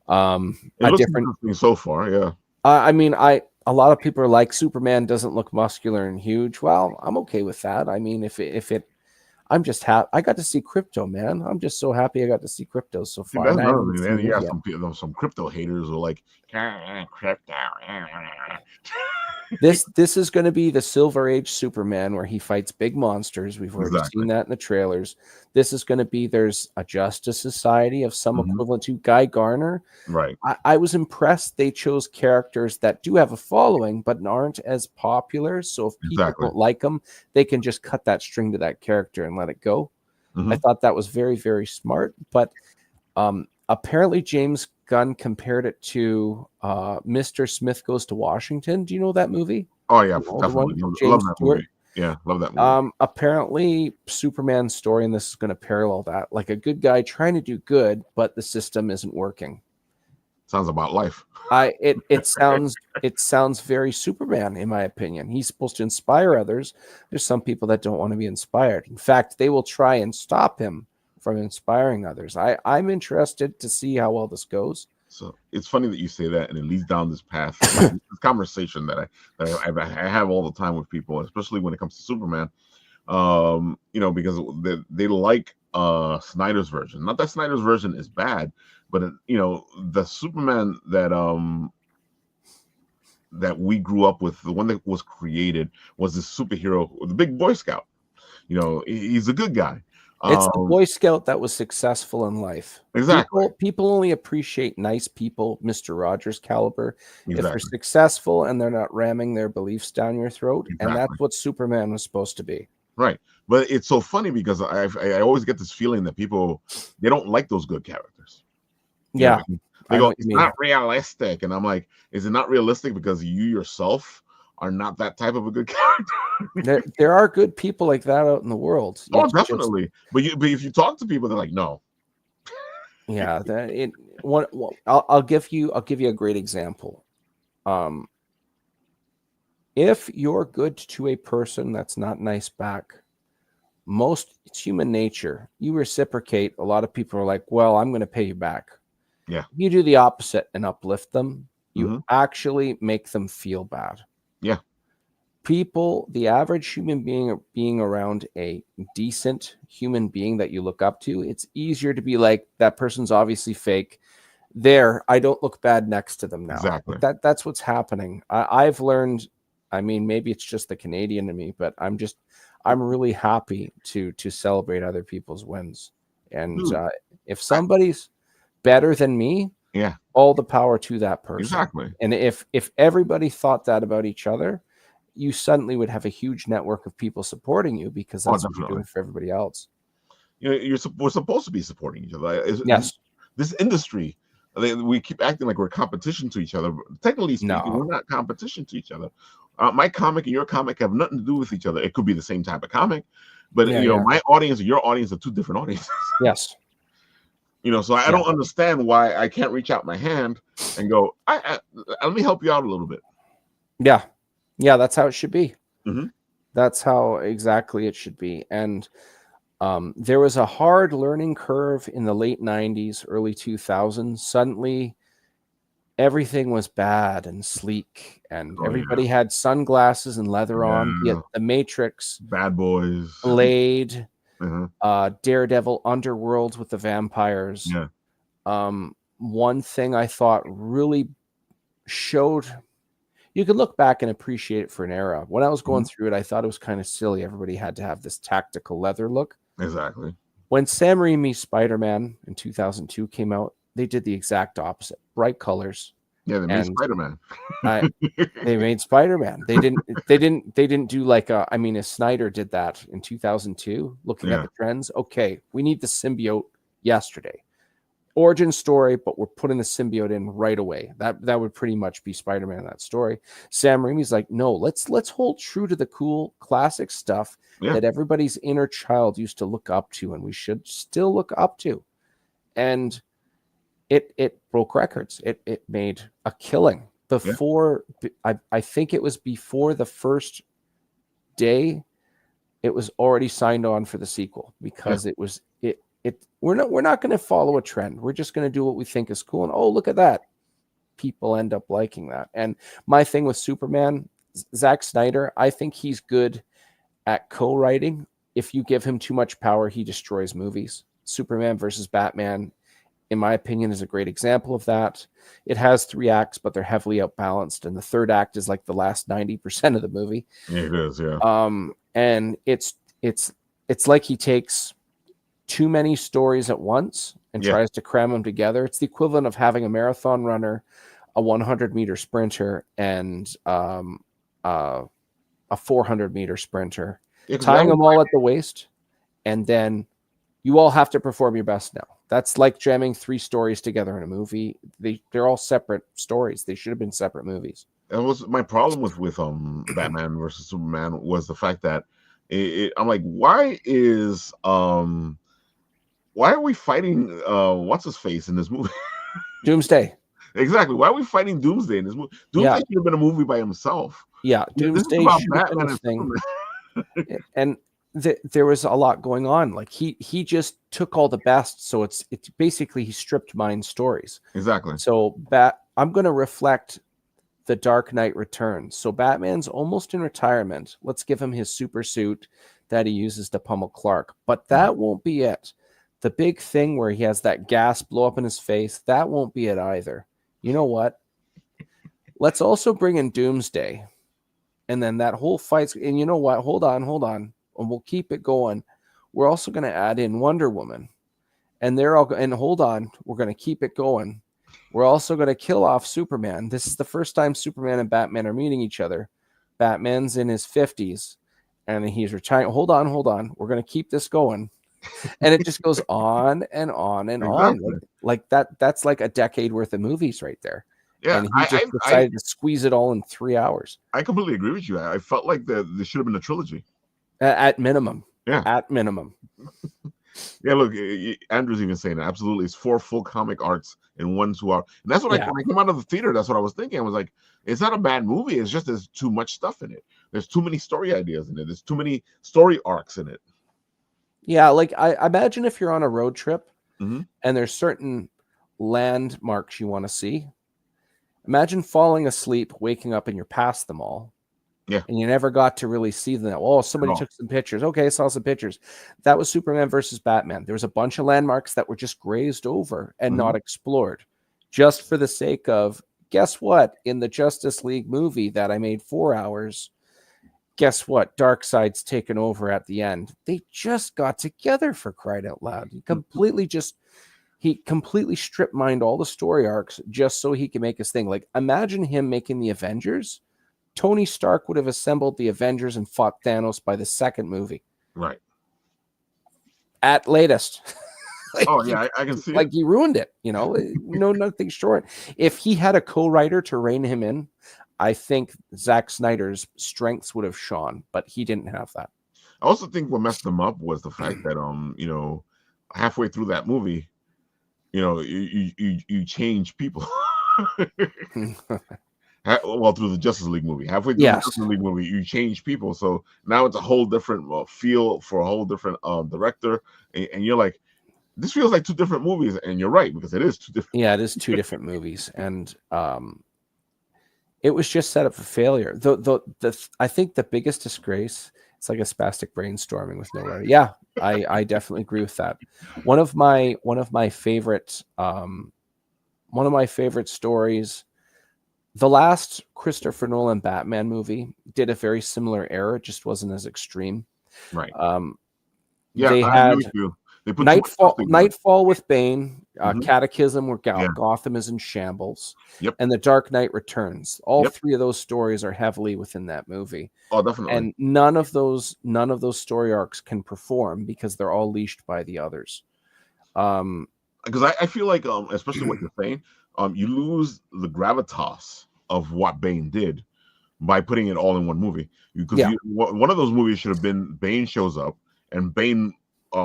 It looks interesting so far, yeah. I mean, a lot of people are like, Superman doesn't look muscular and huge. Well, I'm okay with that. I mean, if it I'm just happy. I got to see Crypto, man. I'm just so happy I got to see Crypto so far. That's another thing. You got some crypto haters who are like, crypto. This is going to be the Silver Age Superman where he fights big monsters. We've already seen that in the trailers. This is going to be, there's a Justice Society of some equivalent to Guy Garner. Right. I was impressed they chose characters that do have a following but aren't as popular. So if people don't like them, they can just cut that string to that character and let it go. I thought that was very, very smart. But apparently James Gunn compared it to Mr. Smith Goes to Washington. Do you know that movie? Oh yeah, definitely. Love that movie. Yeah, love that movie. Apparently Superman's story in this is going to parallel that. Like a good guy trying to do good, but the system isn't working. Sounds about life. It sounds very Superman, in my opinion. He's supposed to inspire others. There's some people that don't want to be inspired. In fact, they will try and stop him from inspiring others. I'm interested to see how well this goes. So it's funny that you say that, and it leads down this path, this conversation that I have all the time with people, especially when it comes to Superman. Because they like Snyder's version. Not that Snyder's version is bad, but the Superman that we grew up with, the one that was created, was this superhero, the big Boy Scout. He's a good guy. It's the Boy Scout that was successful in life. Exactly. People only appreciate nice people, Mr. Rogers caliber, if they're successful and they're not ramming their beliefs down your throat. And that's what Superman was supposed to be. Right. But it's so funny because I always get this feeling that people, they don't like those good characters. Yeah. They go, it's not realistic. And I'm like, is it not realistic because you yourself are not that type of a good character? there are good people like that out in the world. Oh, definitely. But if you talk to people, they're like, no. Yeah, I'll give you a great example. If you're good to a person that's not nice back, it's human nature. You reciprocate. A lot of people are like, well, I'm going to pay you back. Yeah. You do the opposite and uplift them. You actually make them feel bad. Yeah. People, the average human being around a decent human being that you look up to, it's easier to be like, that person's obviously fake. I don't look bad next to them now. Exactly. That's what's happening. I've learned, I mean, maybe it's just the Canadian in me, but I'm really happy to celebrate other people's wins. And if somebody's better than me, all the power to that person. Exactly. And if everybody thought that about each other, you suddenly would have a huge network of people supporting you, because that's what you're doing for everybody else. We're supposed to be supporting each other. Yes. This industry, we keep acting like we're competition to each other. Technically speaking, we're not competition to each other. My comic and your comic have nothing to do with each other. It could be the same type of comic, but my audience and your audience are two different audiences. Yes. You know, so I Yeah. don't understand why I can't reach out my hand and go, let me help you out a little bit. Yeah. Yeah, that's how it should be. Mm-hmm. That's how exactly it should be. And there was a hard learning curve in the late 90s, early 2000s. Suddenly, everything was bad and sleek, and Oh everybody yeah, had sunglasses and leather on. Be it yeah. The Matrix, Bad Boys. Blade, Uh-huh. Daredevil, Underworld with the vampires. Yeah. One thing I thought really showed, you could look back and appreciate it for an era. When I was going through it, I thought it was kind of silly. Everybody had to have this tactical leather look. Exactly. When Sam Raimi's Spider-Man in 2002 came out, they did the exact opposite. Bright colors. Yeah, they made And Spider-Man. they made Spider-Man. They didn't do like if Snyder did that in 2002, looking at the trends. Okay, we need the symbiote yesterday. Origin story, but we're putting the symbiote in right away. That would pretty much be Spider-Man in that story. Sam Raimi's like, no, let's hold true to the cool classic stuff that everybody's inner child used to look up to, and we should still look up to. And it broke records. It made a killing before. I think it was before the first day. It was already signed on for the sequel because it was. We're not going to follow a trend. We're just going to do what we think is cool. And oh, look at that. People end up liking that. And my thing with Superman, Zack Snyder, I think he's good at co-writing. If you give him too much power, he destroys movies. Superman versus Batman, in my opinion, is a great example of that. It has 3 acts, but they're heavily outbalanced. And the third act is like the last 90% of the movie. Yeah, it is, yeah. And it's like he takes too many stories at once and tries to cram them together. It's the equivalent of having a marathon runner, a 100-meter sprinter, and a 400-meter sprinter, tying them all at the waist, and then you all have to perform your best now. That's like jamming 3 stories together in a movie. They're all separate stories. They should have been separate movies. That was my problem with Batman versus Superman, was the fact that I'm like, why are we fighting what's his face in this movie? Doomsday. Exactly. Why are we fighting Doomsday in this movie? Doomsday should have been a movie by himself. Yeah, Doomsday this is about should have been Batman a thing. And there was a lot going on. Like he just took all the best. So it's basically he stripped mine stories. Exactly. So I'm going to reflect The Dark Knight Returns. So Batman's almost in retirement. Let's give him his super suit that he uses to pummel Clark. But that won't be it. The big thing where he has that gas blow up in his face, that won't be it either. You know what? Let's also bring in Doomsday. And then that whole fight's, and you know what? Hold on. And we'll keep it going. We're also going to add in Wonder Woman. And hold on, we're going to keep it going. We're also going to kill off Superman. This is the first time Superman and Batman are meeting each other. Batman's in his 50s and he's retiring. Hold on. We're going to keep this going. And it just goes on and on and on. Like that's like a decade worth of movies right there. Yeah, and he just decided to squeeze it all in 3 hours. I completely agree with you. I felt like there should have been a trilogy. At minimum. Yeah. At minimum. Yeah, look, Andrew's even saying it. Absolutely. It's 4 full comic arcs in 1 2 hour. And that's what when I came out of the theater, that's what I was thinking. I was like, it's not a bad movie. It's just there's too much stuff in it. There's too many story ideas in it. There's too many story arcs in it. Yeah, like I imagine if you're on a road trip and there's certain landmarks you want to see. Imagine falling asleep, waking up, and you're past them all. Yeah. And you never got to really see them. Oh, somebody took some pictures. Okay, I saw some pictures. That was Superman versus Batman. There was a bunch of landmarks that were just grazed over and not explored, just for the sake of, guess what? In the Justice League movie that I made 4 hours, guess what? Darkseid's taken over at the end. They just got together, for crying out loud. He completely strip mined all the story arcs just so he can make his thing. Like, imagine him making the Avengers. Tony Stark would have assembled the Avengers and fought Thanos by the second movie. Right. At latest. I can see like it. He ruined it, no, nothing short. If he had a co-writer to rein him in, I think Zack Snyder's strengths would have shone, but he didn't have that. I also think what messed them up was the fact that halfway through that movie, you know, you change people. Well, through the Justice League movie, halfway through the Yes. Justice League movie, you change people. So now it's a whole different feel for a whole different director, and you're like, this feels like two different movies, and you're right because it is two different. Yeah, it is two different movies, and it was just set up for failure. I think the biggest disgrace, it's like a spastic brainstorming with no letter. Yeah, I definitely agree with that. One of my favorite stories, the last Christopher Nolan Batman movie did a very similar error. It just wasn't as extreme. Right. Um, Yeah, they I agree with had you. They put too much stuff together. Nightfall with Bane, Mhm. Catechism where Yeah. Gotham is in shambles, Yep. and The Dark Knight Returns. All Yep. three of those stories are heavily within that movie. Oh, definitely. And none of those story arcs can perform because they're all leashed by the others. Because I feel like, especially what you're saying, you lose the gravitas of what Bane did by putting it all in one movie. Because Yeah. one of those movies should have been Bane shows up and Bane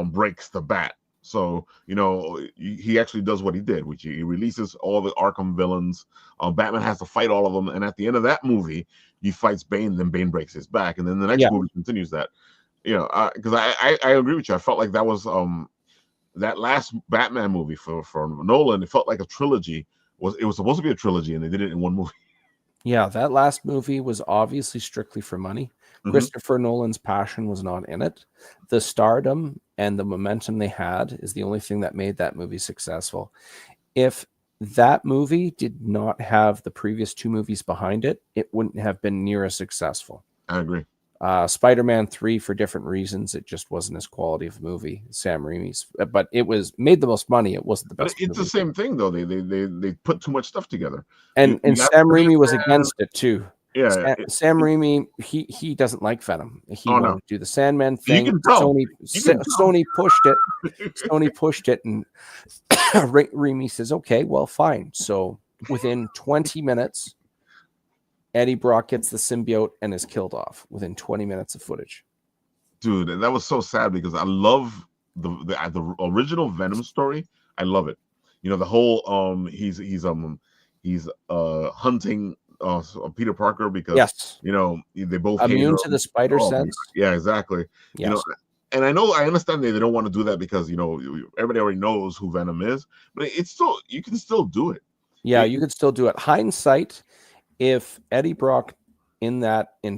breaks the bat. So, you know, he actually does what he did, which he releases all the Arkham villains. Batman has to fight all of them. And at the end of that movie, he fights Bane, then Bane breaks his back. And then the next Yeah. movie continues that. You know, because I agree with you. I felt like that was that last Batman movie for Nolan. It felt like a trilogy. It was supposed to be a trilogy, and they did it in one movie. Yeah, that last movie was obviously strictly for money. Mhm. Christopher Nolan's passion was not in it. The stardom and the momentum they had is the only thing that made that movie successful. If that movie did not have the previous two movies behind it, it wouldn't have been near as successful. I agree. Spider-Man 3, for different reasons, it just wasn't as quality of a movie. Sam Raimi's, but it was made the most money. It wasn't the But best. it's movie. the same thing, though. They put too much stuff together. And You got Sam Raimi was Spider-Man. against it too. Yeah. Sam Raimi, he doesn't like Venom. He Oh, no. wanted to do the Sandman You thing. can tell. Sony You can tell. Sony pushed it. Sony pushed it, and Raimi says, "Okay, well, fine." So within 20 minutes, Eddie Brock gets the symbiote and is killed off within 20 minutes of footage. Dude, and that was so sad because I love the original Venom story. I love it. You know, the whole he's hunting Peter Parker because Yes, you know they both hate immune him. to the spider Oh, sense. yeah, exactly. You know, Yes. and I understand they don't want to do that because you know everybody already knows who Venom is, but it's still you can still do it. Yeah, you could still do it. Hindsight, if Eddie Brock in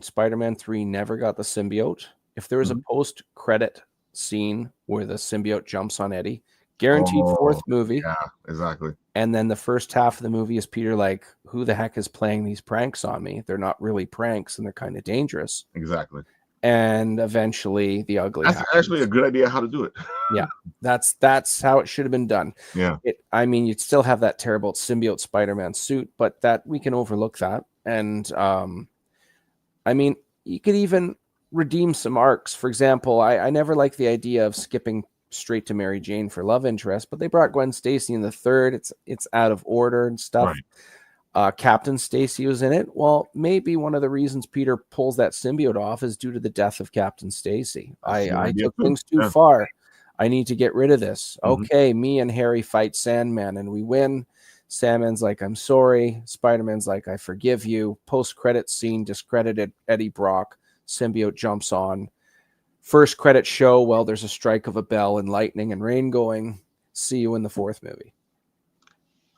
Spider-Man 3 never got the symbiote, if there was a post-credit scene where the symbiote jumps on Eddie, guaranteed fourth movie. Yeah, exactly. And then the first half of the movie is Peter like, who the heck is playing these pranks on me? They're not really pranks and they're kind of dangerous. Exactly. And eventually the ugly That's happens. actually a good idea how to do it. Yeah, that's how it should have been done. Yeah. I mean, you'd still have that terrible symbiote Spider-Man suit, but that we can overlook that. And I mean, you could even redeem some arcs. For example, I never liked the idea of skipping straight to Mary Jane for love interest, but they brought Gwen Stacy in the third. It's out of order and stuff. Right. Captain Stacy was in it. Well, maybe one of the reasons Peter pulls that symbiote off is due to the death of Captain Stacy. I took things too far. I need to get rid of this. Okay, me and Harry fight Sandman and we win. Sandman's like, I'm sorry. Spider-Man's like, I forgive you. Post-credit scene, discredited Eddie Brock. Symbiote jumps on. First credit show, well, there's a strike of a bell and lightning and rain going. See you in the fourth movie.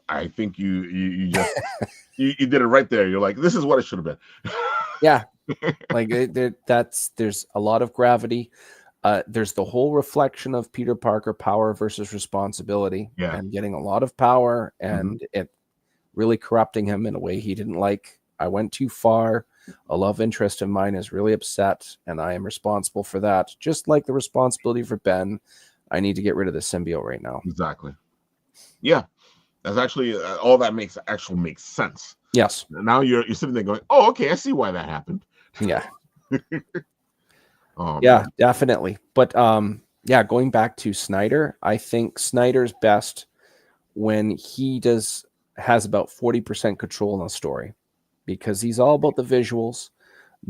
I think you just you did it right there. You're like, this is what it should have been. Yeah, like there's a lot of gravity. There's the whole reflection of Peter Parker power versus responsibility, and getting a lot of power and it really corrupting him in a way he didn't like. I went too far. A love interest of mine is really upset, and I am responsible for that. Just like the responsibility for Ben, I need to get rid of the symbiote right now. Exactly. Yeah. That's actually all that makes sense. Yes. Now you're sitting there going, "Oh, okay, I see why that happened." Yeah. Oh, yeah, man. definitely. But yeah, going back to Snyder, I think Snyder's best when he has about 40% control in the story, because he's all about the visuals.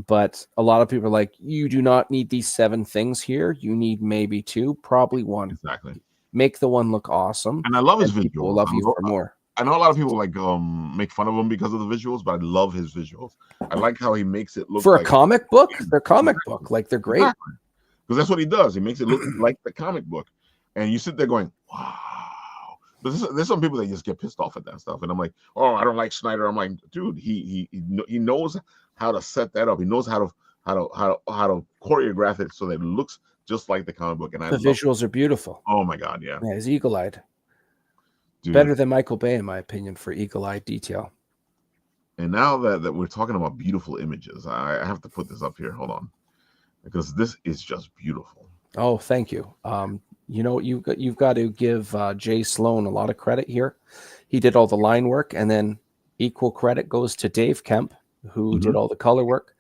But a lot of people are like, you do not need these 7 things here. You need maybe 2, probably 1. Exactly. make the one look awesome, And I love his people will visuals. love you for more. I know a lot of people like make fun of him because of the visuals, but I love his visuals. I like how he makes it look For like a comic book. They're comic book, like they're great. Exactly. Because that's what he does. He makes it look like the comic book, and you sit there going, "Wow." But there's some people that just get pissed off at that stuff, and I'm like, "Oh, I don't like Snyder." I'm like, "Dude, he knows how to set that up. He knows how to choreograph it so that it looks just like the comic book." And The visuals are beautiful. Oh my god, yeah. Yeah, he's eagle-eyed. Dude. Better than Michael Bay, in my opinion, for eagle-eyed detail. And now that we're talking about beautiful images, I have to put this up here. Hold on, because this is just beautiful. Oh, thank you. You know, you've got to give Jay Sloan a lot of credit here. He did all the line work, and then equal credit goes to Dave Kemp, who did all the color work.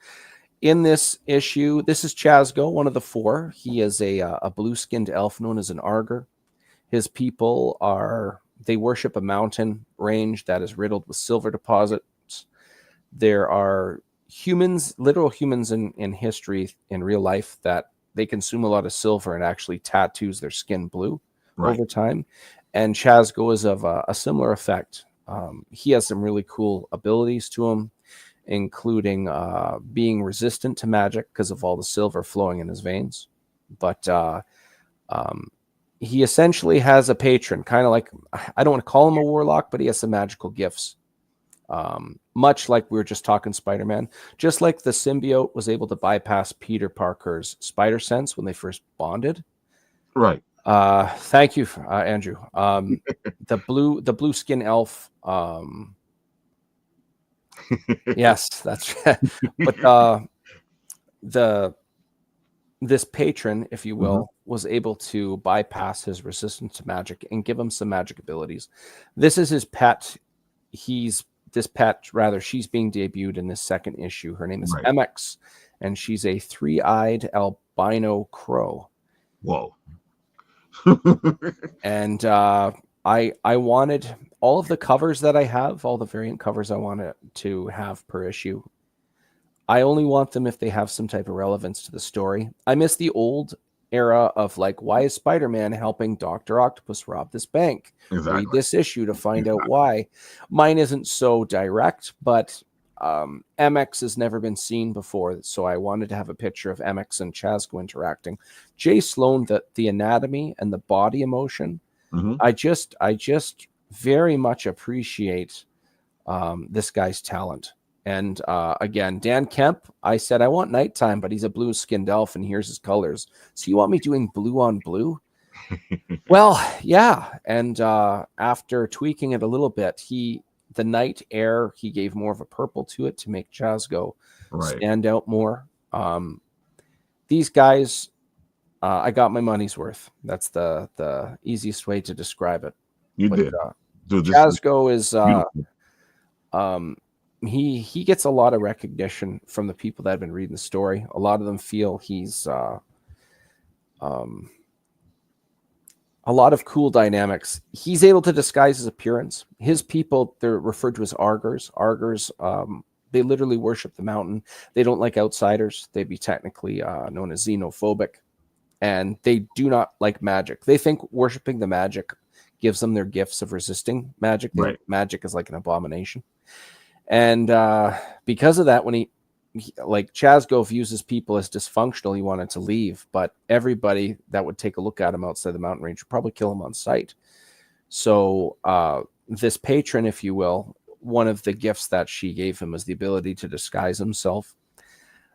In this issue, this is Chazgo, one of the four. He is a blue-skinned elf known as an Arger. His people they worship a mountain range that is riddled with silver deposits. There are humans, literal humans in history, in real life, that they consume a lot of silver and actually tattoos their skin blue over time. And Chazgo is of a similar effect. He has some really cool abilities to him, including being resistant to magic because of all the silver flowing in his veins. But he essentially has a patron, kind of like, I don't want to call him a warlock, but he has some magical gifts. Much like we were just talking Spider-Man, just like the symbiote was able to bypass Peter Parker's spider sense when they first bonded. Right. Thank you, Andrew. The blue skin elf. Yes, that's but this patron, if you will, was able to bypass his resistance to magic and give him some magic abilities. This is his pet. She's being debuted in this second issue. Her name is MX, and she's a 3-eyed albino crow. Whoa. And I wanted all of the covers that I have, all the variant covers I wanted to have per issue. I only want them if they have some type of relevance to the story. I miss the old era of like, why is Spider-Man helping Dr. Octopus rob this bank? Read this issue to find out why. Mine isn't so direct, but MX has never been seen before, so I wanted to have a picture of MX and Chazgo interacting. Jay Sloan, the anatomy and the body emotion, I just very much appreciate this guy's talent. And again, Dan Kemp, I said I want nighttime, but he's a blue-skinned elf, and here's his colors. So you want me doing blue on blue? Well, yeah. And after tweaking it a little bit, the night air, he gave more of a purple to it to make Chazgo stand out more. These guys, I got my money's worth. That's the easiest way to describe it. You did. Chazgo is he gets a lot of recognition from the people that have been reading the story. A lot of them feel he's a lot of cool dynamics. He's able to disguise his appearance. His people, they're referred to as Argers. Argers, they literally worship the mountain. They don't like outsiders. They'd be technically known as xenophobic. And they do not like magic. They think worshiping the magic gives them their gifts of resisting magic. Magic is like an abomination. And because of that, when he like Chazgo views his people as dysfunctional, he wanted to leave, but everybody that would take a look at him outside the mountain range would probably kill him on sight. So this patron, if you will, one of the gifts that she gave him was the ability to disguise himself.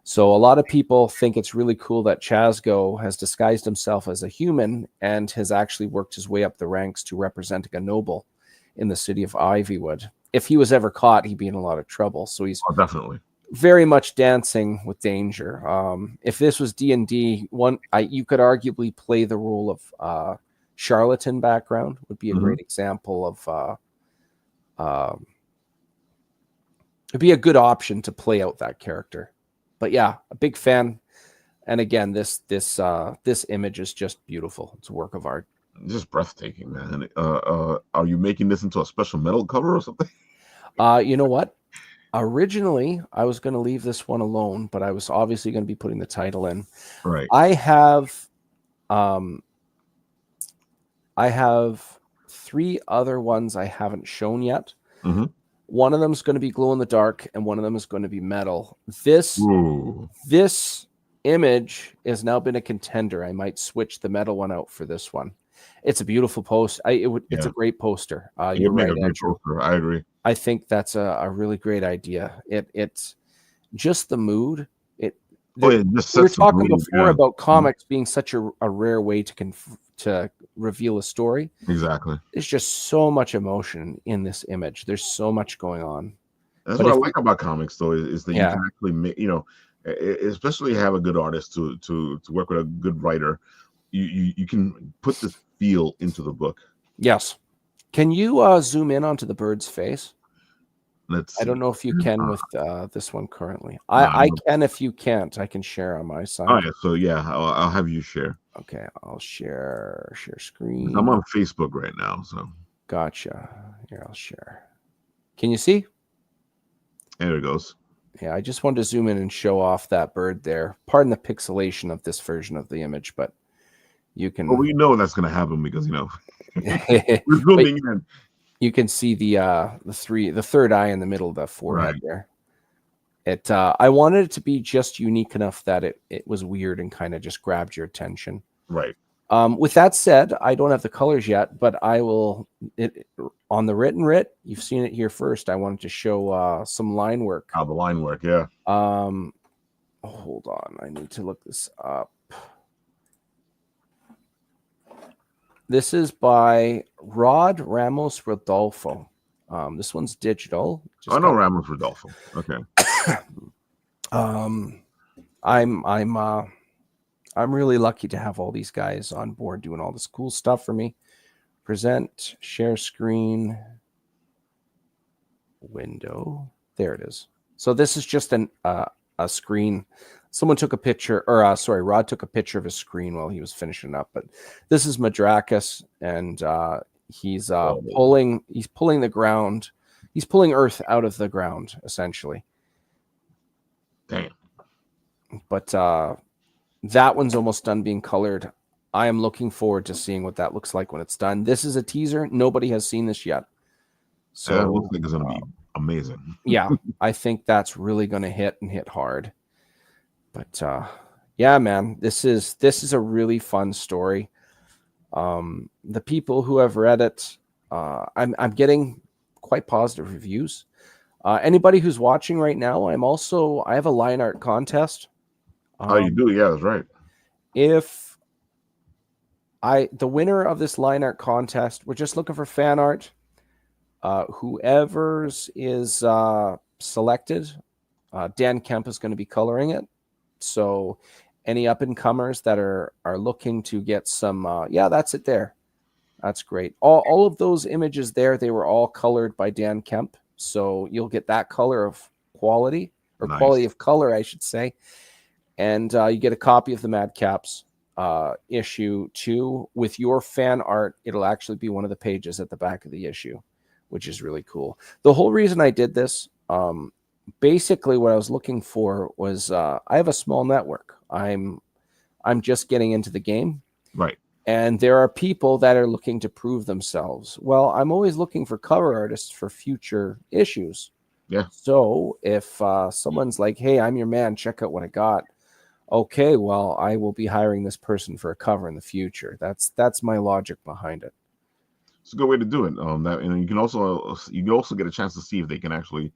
So a lot of people think it's really cool that Chazgo has disguised himself as a human and has actually worked his way up the ranks to representing a noble in the city of Ivywood. If he was ever caught, he'd be in a lot of trouble. So he's definitely very much dancing with danger. If this was D&D, you could arguably play the role of charlatan background would be a great example of it'd be a good option to play out that character. But yeah, a big fan. And again, this image is just beautiful. It's a work of art. Just breathtaking, man. Are you making this into a special metal cover or something? You know what? Originally, I was going to leave this one alone, but I was obviously going to be putting the title in. Right. I have I have 3 other ones I haven't shown yet. Mm-hmm. One of them is going to be glow in the dark, and one of them is going to be metal. This image has now been a contender. I might switch the metal one out for this one. It's a beautiful post. It's a great poster. You're right, Andrew. Poster. I agree. I think that's a really great idea. It's just the mood. We were talking before about comics being such a rare way to reveal a story. Exactly. There's just so much emotion in this image. There's so much going on. That's what I like about comics, though, is that you can actually make, especially have a good artist to work with a good writer. You can put this feel into the book. Yes. Can you zoom in onto the bird's face? Let's see. I don't know if you can with this one currently. I can. If you can't, I can share on my side. Oh yeah. So yeah, I'll have you share. Okay, I'll share screen. I'm on Facebook right now, so. Gotcha. Here, I'll share. Can you see? There it goes. Yeah, I just wanted to zoom in and show off that bird there. Pardon the pixelation of this version of the image, but you can. Well, we know that's going to happen because we're zooming in. You can see the third eye in the middle of the forehead there. I wanted it to be just unique enough that it was weird and kind of just grabbed your attention. Right. With that said, I don't have the colors yet, but I will. On the Written Writ, you've seen it here first. I wanted to show some line work. The line work, yeah. Hold on, I need to look this up. This is by Rod Ramos Rodolfo. This one's digital. I know Ramos Rodolfo. Okay. I'm really lucky to have all these guys on board doing all this cool stuff for me. Present, share screen, window. There it is. So this is just a screen. Someone took a picture, Rod took a picture of his screen while he was finishing up. But this is Madcaps, and he's pulling the ground. He's pulling Earth out of the ground, essentially. Damn. But that one's almost done being colored. I am looking forward to seeing what that looks like when it's done. This is a teaser. Nobody has seen this yet. So it looks like it's going to be amazing. Yeah, I think that's really going to hit hard. But yeah, man, this is a really fun story. The people who have read it, I'm getting quite positive reviews. Anybody who's watching right now, I have a line art contest. You do? Yeah, that's right. If the winner of this line art contest, we're just looking for fan art. Whoever's is selected, Dan Kemp is going to be coloring it. So any up and comers that are looking to get some, that's it there. That's great. All of those images there, they were all colored by Dan Kemp. So you'll get that color of quality, or quality of color, I should say. And you get a copy of the Madcaps issue 2 with your fan art. It'll actually be one of the pages at the back of the issue, which is really cool. The whole reason I did this, basically what I was looking for was I have a small network. I'm just getting into the game. Right. And there are people that are looking to prove themselves. Well, I'm always looking for cover artists for future issues. Yeah. So if someone's like, hey, I'm your man, check out what I got. Okay, well, I will be hiring this person for a cover in the future. That's my logic behind it. It's a good way to do it. You can also get a chance to see if they can actually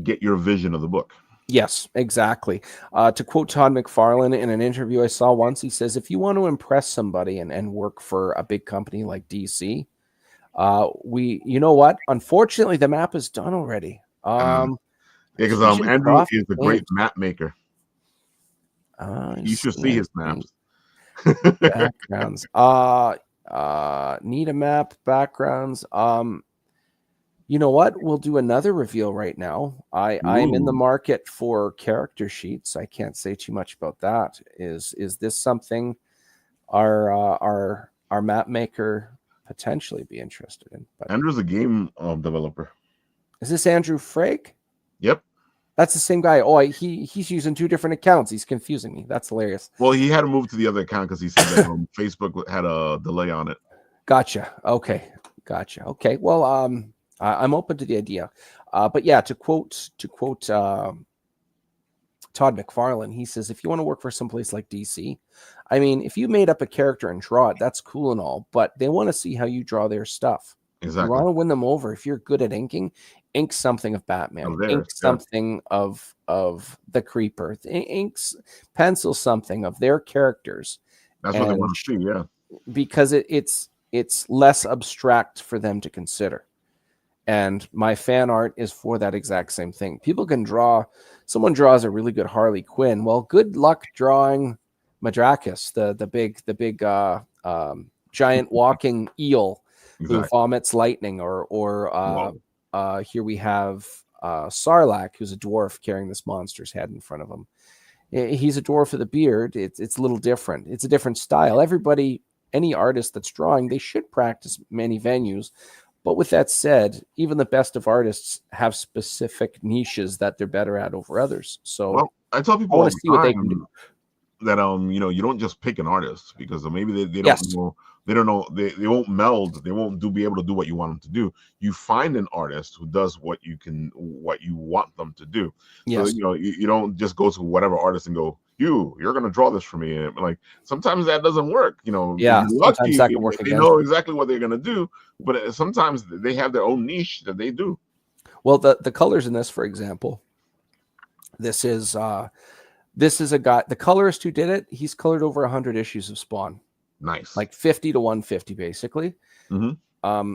get your vision of the book. Yes, exactly. To quote Todd McFarlane in an interview I saw once, he says, if you want to impress somebody and work for a big company like DC, you know what? Unfortunately, the map is done already. Because Andrew is a great map maker. You should see his maps. Backgrounds. Need a map, backgrounds. You know what? We'll do another reveal right now. I'm in the market for character sheets. I can't say too much about that. Is this something our map maker potentially be interested in? But Andrew's a game developer. Is this Andrew Frake? Yep. That's the same guy. Oh, he's using 2 different accounts. He's confusing me. That's hilarious. Well, he had to move to the other account because he said that Facebook had a delay on it. Gotcha. Okay. Gotcha. Okay. Well, I'm open to the idea. But yeah, to quote Todd McFarlane, he says, if you want to work for someplace like DC, I mean, if you made up a character and draw it, that's cool and all, but they want to see how you draw their stuff. Exactly. You want to win them over. If you're good at inking, ink something of Batman, ink something of the Creeper, inks, pencil something of their characters. That's what they want to see, yeah. Because it's less abstract for them to consider. And my fan art is for that exact same thing. People can draw. Someone draws a really good Harley Quinn. Well, good luck drawing Madcaps, the big giant walking eel who vomits lightning, or here we have Sarlacc, who's a dwarf carrying this monster's head in front of him. He's a dwarf with a beard. It's a little different. It's a different style. Everybody, any artist that's drawing, they should practice many venues. But with that said, even the best of artists have specific niches that they're better at over others. So I tell people all the time what they can do. That you don't just pick an artist because maybe they don't know. They don't know. They won't meld. They won't be able to do what you want them to do. You find an artist who does what you want them to do. Yes. So you don't just go to whatever artist and go, you're going to draw this for me. And like sometimes that doesn't work. Yeah. Sometimes that can work. They know exactly what they're going to do, but sometimes they have their own niche that they do. Well, the colors in this, for example, this is a guy. The colorist who did it, he's colored over 100 issues of Spawn. Nice. Like 50 to 150, basically. Mm-hmm.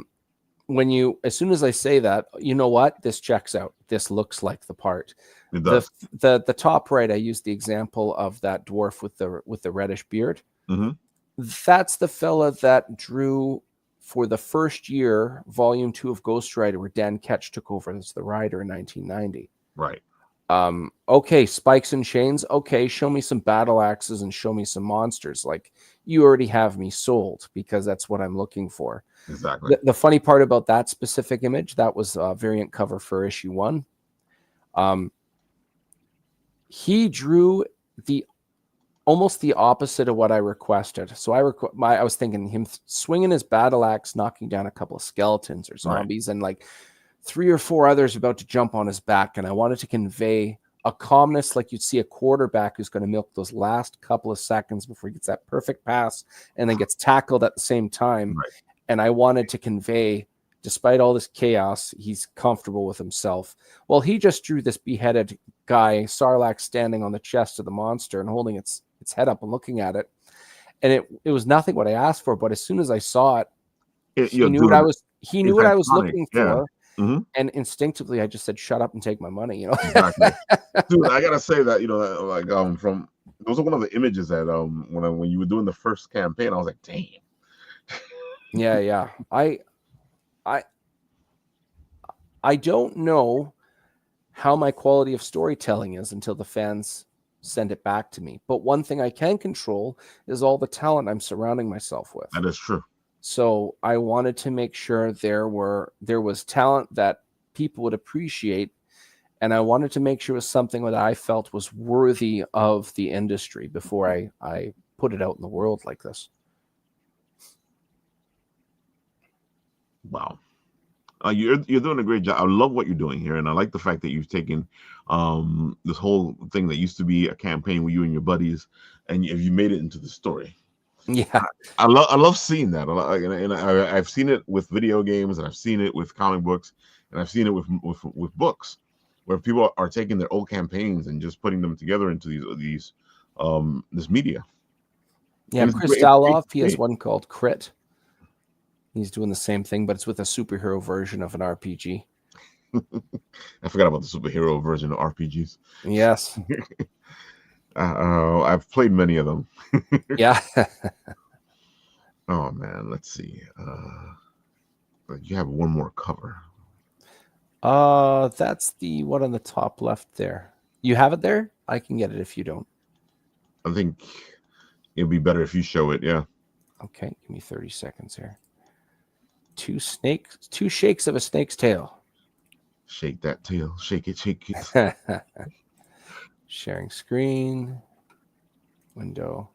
As soon as I say that, you know what? This checks out. This looks like the part. It does. The top right, I used the example of that dwarf with the reddish beard. Mm-hmm. That's the fella that drew for the first year, Volume 2 of Ghost Rider, where Dan Ketch took over as the writer in 1990. Right. Okay, spikes and chains. Okay, show me some battle axes and show me some monsters. Like, you already have me sold because that's what I'm looking for. Exactly. The funny part about that specific image, that was a variant cover for issue 1. He drew almost the opposite of what I requested. So I was thinking him swinging his battle axe, knocking down a couple of skeletons or zombies, and like 3 or 4 others about to jump on his back. And I wanted to convey a calmness like you'd see a quarterback who's going to milk those last couple of seconds before he gets that perfect pass and then gets tackled at the same time. Right. And I wanted to convey, despite all this chaos, he's comfortable with himself. Well, he just drew this beheaded guy, Sarlacc, standing on the chest of the monster and holding its head up and looking at it. And it was nothing what I asked for, but as soon as I saw it, he knew what I was looking for. Mm-hmm. And instinctively, I just said, "Shut up and take my money." Exactly. Dude, I gotta say that from those are one of the images that when you were doing the first campaign, I was like, "Damn." Yeah. I don't know how my quality of storytelling is until the fans send it back to me. But one thing I can control is all the talent I'm surrounding myself with. That is true. So I wanted to make sure there was talent that people would appreciate, and I wanted to make sure it was something that I felt was worthy of the industry before I put it out in the world like this. Wow. You're doing a great job. I love what you're doing here, and I like the fact that you've taken this whole thing that used to be a campaign with you and your buddies, and you made it into the story. Yeah, I love seeing that, and I've seen it with video games, and I've seen it with comic books, and I've seen it with books, where people are taking their old campaigns and just putting them together into this media. Yeah, Chris Daloff, he has one called Crit. He's doing the same thing, but it's with a superhero version of an RPG. I forgot about the superhero version of RPGs. Yes. I've played many of them. Yeah. Oh man, let's see. You have one more cover. That's the one on the top left there. You have it there? I can get it if you don't. I think it'd be better if you show it. Yeah. Okay, give me 30 seconds here. 2 shakes of a snake's tail. Shake that tail. Shake it, shake it. Sharing screen. Window.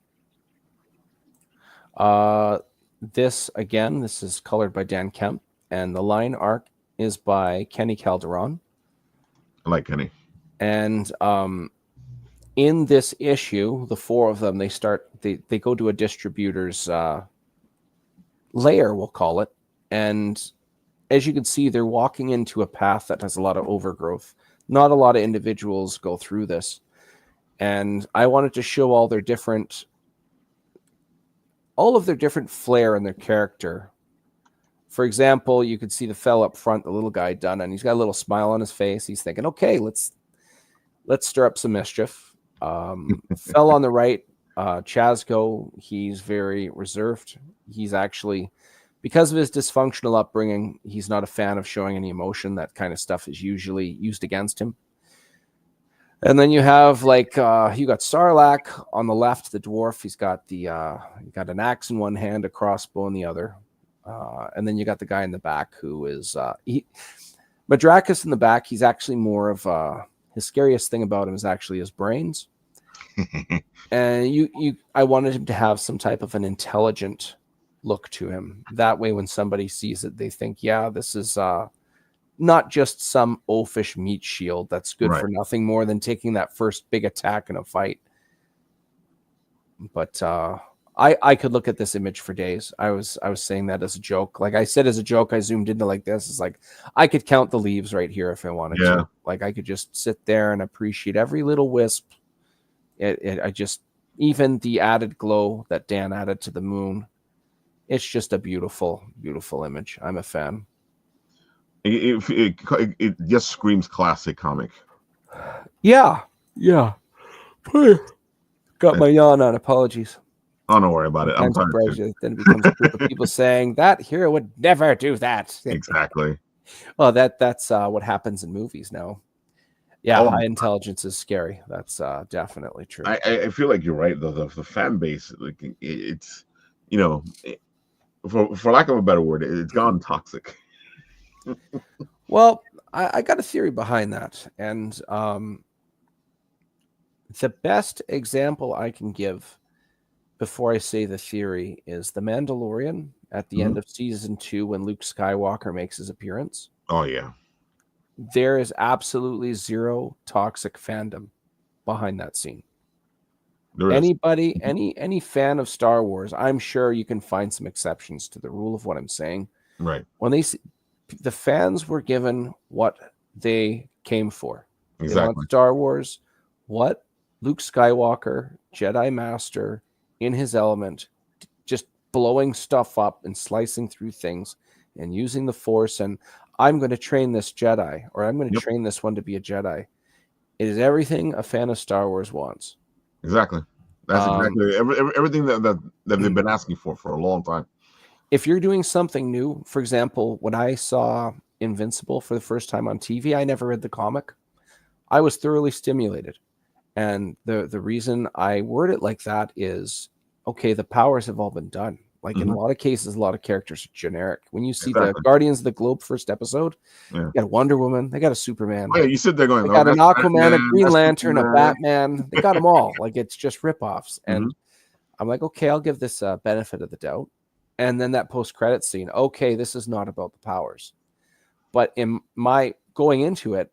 This is colored by Dan Kemp, and the line art is by Kenny Calderon. I like Kenny. And in this issue, the four of them, they go to a distributor's lair, we'll call it. And as you can see, they're walking into a path that has a lot of overgrowth. Not a lot of individuals go through this. And I wanted to show all of their different flair and their character. For example, you could see the fella up front, the little guy done, and he's got a little smile on his face. He's thinking, okay, let's stir up some mischief. Fell on the right, Chazko, he's very reserved. He's actually, because of his dysfunctional upbringing, he's not a fan of showing any emotion. That kind of stuff is usually used against him. And then you have you got Sarlacc on the left, the dwarf. He's got an axe in one hand, a crossbow in the other. And then you got the guy in the back who is Madrakis in the back. He's actually more of his scariest thing about him is actually his brains. And I wanted him to have some type of an intelligent look to him. That way, when somebody sees it, they think, yeah, this is not just some oafish meat shield that's good for nothing more than taking that first big attack in a fight. But I could look at this image for days. I was saying that as a joke. Like I said, as a joke, I zoomed into like this. It's like I could count the leaves right here if I wanted to. Like I could just sit there and appreciate every little wisp. Even the added glow that Dan added to the moon. It's just a beautiful, beautiful image. I'm a fan. It just screams classic comic. Yeah. Got my yawn on. Apologies. Oh, don't worry about it. I'm tired too. Then it becomes a group of people saying that hero would never do that. Exactly. Well, that's what happens in movies now. Yeah, high intelligence is scary. That's definitely true. I feel like you're right though. The fan base, like it's for lack of a better word, it's gone toxic. Well, I got a theory behind that, and the best example I can give before I say the theory is The Mandalorian at the end of season 2 when Luke Skywalker makes his appearance. Oh yeah. There is absolutely zero toxic fandom behind that scene. Anybody, any fan of Star Wars, I'm sure you can find some exceptions to the rule of what I'm saying. Right. When the fans were given what they came for. Exactly. They want Star Wars. What? Luke Skywalker, Jedi Master, in his element, just blowing stuff up and slicing through things and using the Force. And I'm going to train this Jedi, or I'm going to train this one to be a Jedi. It is everything a fan of Star Wars wants. Exactly. That's exactly everything that they've been asking for a long time. If you're doing something new, for example, when I saw Invincible for the first time on TV, I never read the comic. I was thoroughly stimulated. And the reason I word it like that is, okay, the powers have all been done. Like in a lot of cases, a lot of characters are generic. When you see the Guardians of the Globe first episode, you got a Wonder Woman, they got a Superman. Oh, yeah, you sit there going, they got an Aquaman, a Green Lantern, a Batman. They got them all. Like it's just ripoffs. And I'm like, okay, I'll give this a benefit of the doubt. And then that post-credit scene, okay, this is not about the powers. But in my going into it,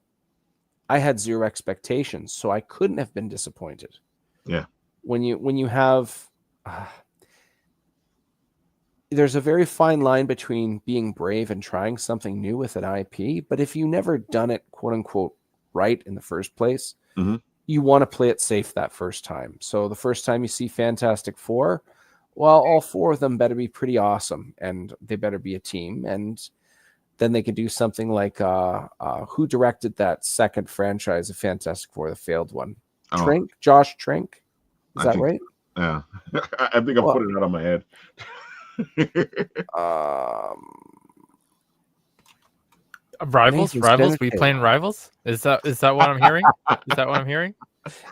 I had zero expectations, so I couldn't have been disappointed. Yeah. When you have there's a very fine line between being brave and trying something new with an IP, but if you never done it, quote unquote, right in the first place, you want to play it safe that first time. So the first time you see Fantastic Four, well, all four of them better be pretty awesome, and they better be a team. And then they could do something like who directed that second franchise of Fantastic Four, the failed one? Trank? Josh Trank? Is that right? Yeah. I think I put it out on my head. Rivals? We playing Rivals? Is that what I'm hearing? Is that what I'm hearing?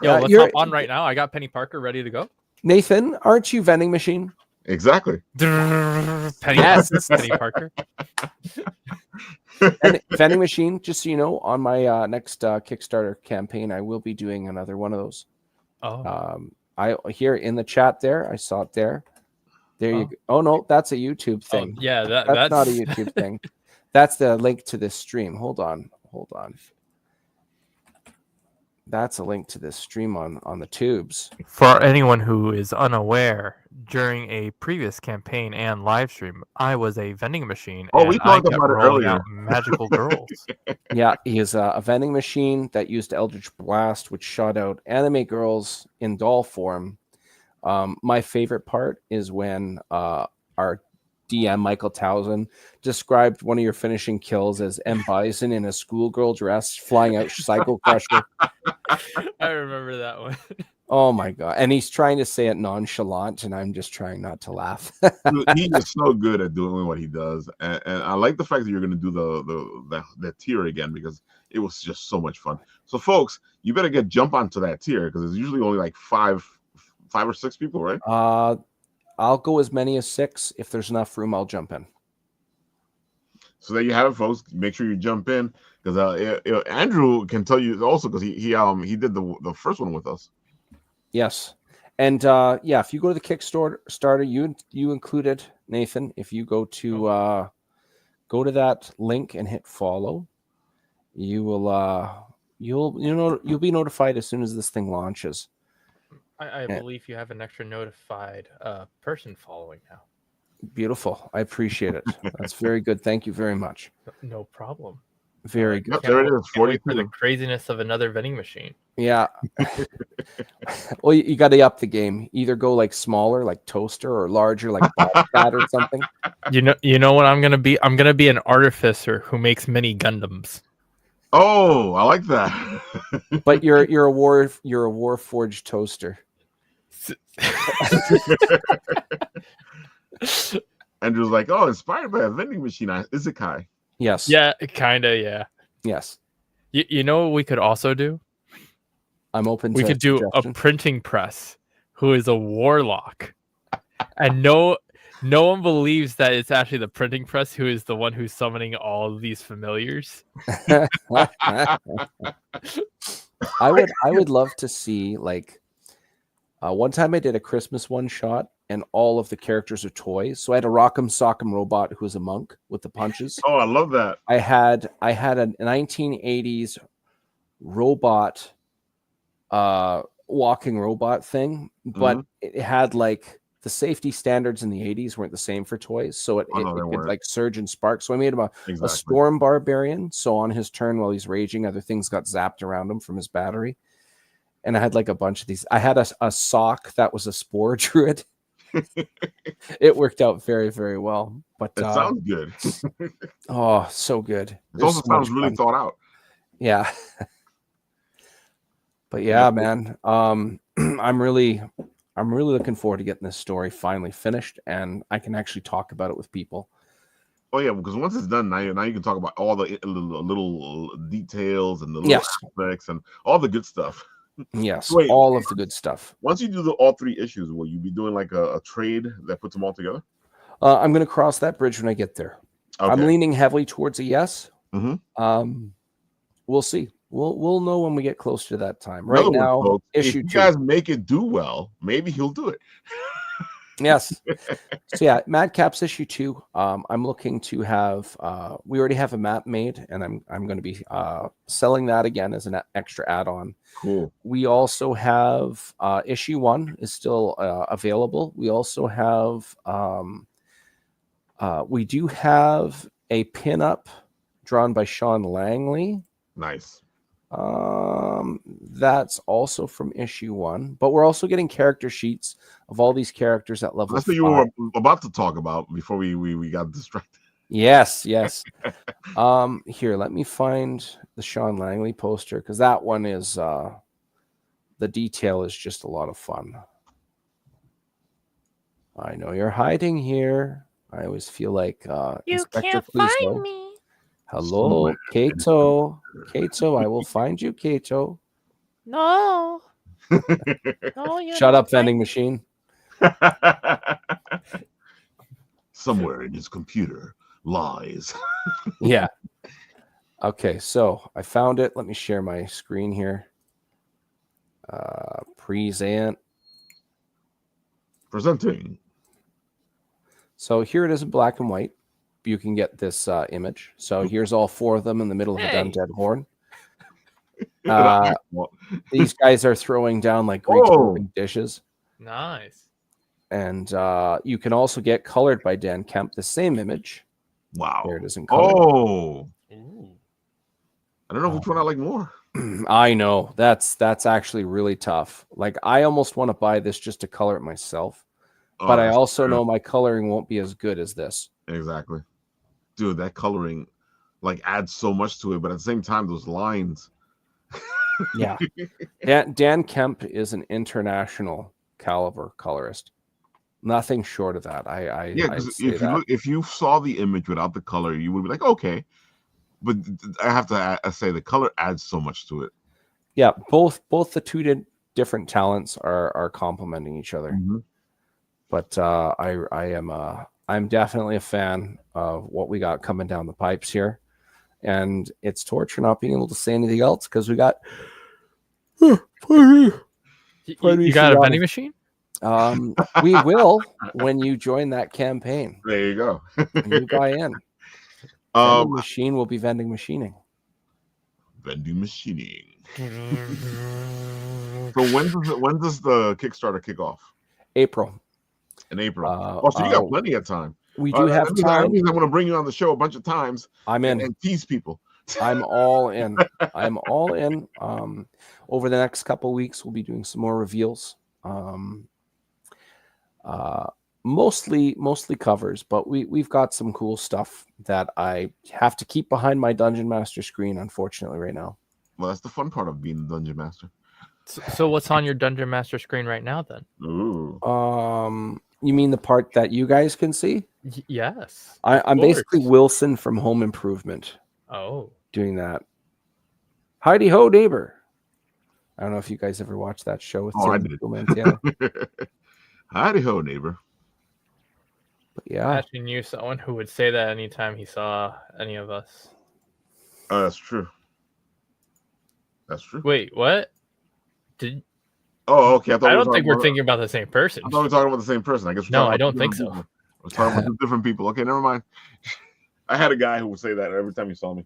Yo, let's hop on right now. I got Penny Parker ready to go. Nathan, aren't you Vending Machine? Exactly. Penny, Yes. Penny Parker. And vending machine, just so you know, on my next Kickstarter campaign, I will be doing another one of those. Oh, I here in the chat there, I saw it there. There you go. Oh no, that's a YouTube thing. yeah, That's not a YouTube thing. That's the link to this stream. Hold on. That's a link to this stream on the tubes. For anyone who is unaware, during a previous campaign and live stream, I was a vending machine. Oh, and we talked I kept about it rolling earlier. out magical girls. Yeah, he is a vending machine that used Eldritch Blast, which shot out anime girls in doll form. My favorite part is when our DM Michael Towson described one of your finishing kills as M. Bison in a schoolgirl dress flying out Cycle Crusher. I remember that one. Oh my god! And he's trying to say it nonchalant, and I'm just trying not to laugh. Dude, he is so good at doing what he does, and I like the fact that you're going to do the tier again because it was just so much fun. So, folks, you better jump onto that tier because it's usually only like five or six people, right? I'll go as many as 6. If there's enough room, I'll jump in. So there you have it, folks. Make sure you jump in because Andrew can tell you also because he did the first one with us. Yes. And yeah, if you go to the Kickstarter, you included, Nathan. If you go to that link and hit follow, you will you'll be notified as soon as this thing launches. I believe you have an extra notified person following now. Beautiful. I appreciate it. That's very good. Thank you very much. No problem. Very good. Yep, there it is. 42 for the craziness of another vending machine. Yeah. Well, you got to up the game. Either go like smaller, like toaster, or larger, like Bobcat or something. You know what I'm gonna be? I'm gonna be an artificer who makes mini Gundams. Oh, I like that. But you're a Warforged toaster. Andrew's like, oh, inspired by a vending machine. Isekai. Yes. Yeah, kinda. Yeah. Yes. You know what we could also do? I'm open. We could do a printing press who is a warlock, and no one believes that it's actually the printing press who is the one who's summoning all of these familiars. I would love to see like one time I did a Christmas one shot and all of the characters are toys. So I had a Rock'em Sock'em robot who was a monk with the punches. Oh, I love that. I had a 1980s robot walking robot thing, but it had like the safety standards in the 80s weren't the same for toys, so it could like surge and spark. So I made him a storm barbarian, so on his turn while he's raging, other things got zapped around him from his battery. And I had like a bunch of these. I had a sock that was a spore druid. It worked out very, very well. But it sounds good. Oh, so good. It also sounds really thought out. Yeah. But yeah, man. I'm really looking forward to getting this story finally finished, and I can actually talk about it with people. Oh yeah, because once it's done, now you can talk about all the little details and the little aspects and all the good stuff. Yes, wait, all of the good stuff. Once you do all 3 issues, will you be doing like a trade that puts them all together? I'm going to cross that bridge when I get there. Okay. I'm leaning heavily towards a yes. Mm-hmm. We'll see. We'll know when we get close to that time. Right now, folks, issue if you 2. guys make it do well, maybe he'll do it. Yes. So yeah, Madcaps issue 2. I'm looking to have. We already have a map made, and I'm going to be selling that again as an extra add-on. Cool. We also have issue 1 is still available. We also have. We do have a pinup drawn by Sean Langley. Nice. That's also from issue 1, but we're also getting character sheets of all these characters at level 5. That's what you were about to talk about before we got distracted. Yes. Here, let me find the Sean Langley poster because that one is the detail is just a lot of fun. I know you're hiding here. I always feel like you Inspector can't Clouseau. find me. Hello, Kato. Kato, I will find you, Kato. No. No, you Shut don't up, vending machine. Somewhere in his computer lies. Yeah. Okay, so I found it. Let me share my screen here. Present. Presenting. So here it is in black and white. You can get this image. So here's all four of them in the middle of a Hey. undead horde. Well, These guys are throwing down like Greek Whoa. serving dishes. Nice. And you can also get colored by Dan Kemp, the same image. wow. There it is in color. Oh, Ooh. I don't know which one I like more. I know. That's actually really tough. Like, I almost want to buy this just to color it myself. Oh, But I that's also true. know my coloring won't be as good as this. Exactly. Dude, that coloring like adds so much to it, but at the same time, those lines. Yeah. Dan Kemp is an international caliber colorist. Nothing short of that. Yeah, I'd because say that. if you saw the image without the color, you would be like, okay. But I have to say the color adds so much to it. Yeah, both the two different talents are complementing each other. Mhm. But I'm definitely a fan of what we got coming down the pipes here. And it's torture not being able to say anything else because we got You me got for a vending yawning. machine? We will when you join that campaign. There you go. When you buy in. Vending machine will be vending machining. Vending machining. So when does the Kickstarter kick off? April. In April. So you got plenty of time. We do have that time. means I want to bring you on the show a bunch of times. I'm in. And tease people. I'm all in. I'm all in. Over the next couple of weeks, we'll be doing some more reveals. Mostly covers, but we've got some cool stuff that I have to keep behind my Dungeon Master screen, unfortunately, right now. Well, that's the fun part of being the Dungeon Master. So what's on your Dungeon Master screen right now then? Ooh. You mean the part that you guys can see? Yes. I'm course. basically Wilson from Home Improvement Oh. doing that. Heidi Ho, neighbor. I don't know if you guys ever watched that show with I Tim did. Montana. Howdy ho, neighbor. But yeah. I actually knew someone who would say that anytime he saw any of us. Oh, that's true. That's true. Wait, what? Did Oh, okay. I don't think we're thinking about the same person. I thought we were talking about the same person. I guess we're No, talking I about don't think so. people. I was talking about two different people. Okay, never mind. I had a guy who would say that every time he saw me.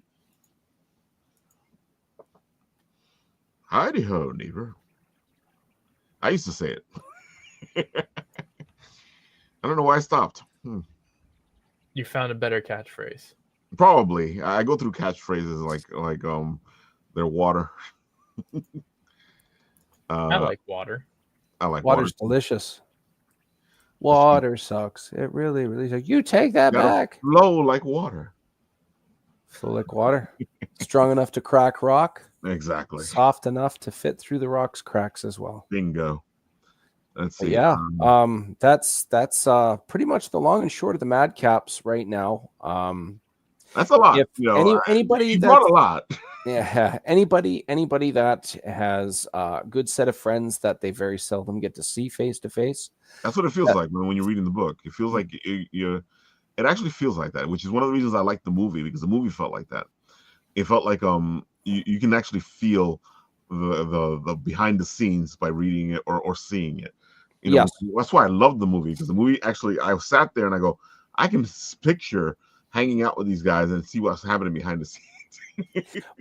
Howdy ho, neighbor. I used to say it. I don't know why I stopped. You found a better catchphrase. Probably. I go through catchphrases like they're water. I like water. I like Water's water. delicious. Water sucks. It really, really sucks. You take that back. Flow like water. Flow like water. Strong enough to crack rock. Exactly. Soft enough to fit through the rock's cracks as well. Bingo. Let's see. Yeah. That's pretty much the long and short of the Madcaps right now. That's a lot. If anybody you brought a lot. Yeah, anybody that has a good set of friends that they very seldom get to see face to face. That's what it feels like when you're reading the book. It feels like it actually feels like that, which is one of the reasons I like the movie, because the movie felt like that. It felt like you can actually feel the behind the scenes by reading it or seeing it. Yes. That's why I love the movie, because the movie actually, I sat there and I go, I can picture hanging out with these guys and see what's happening behind the scenes.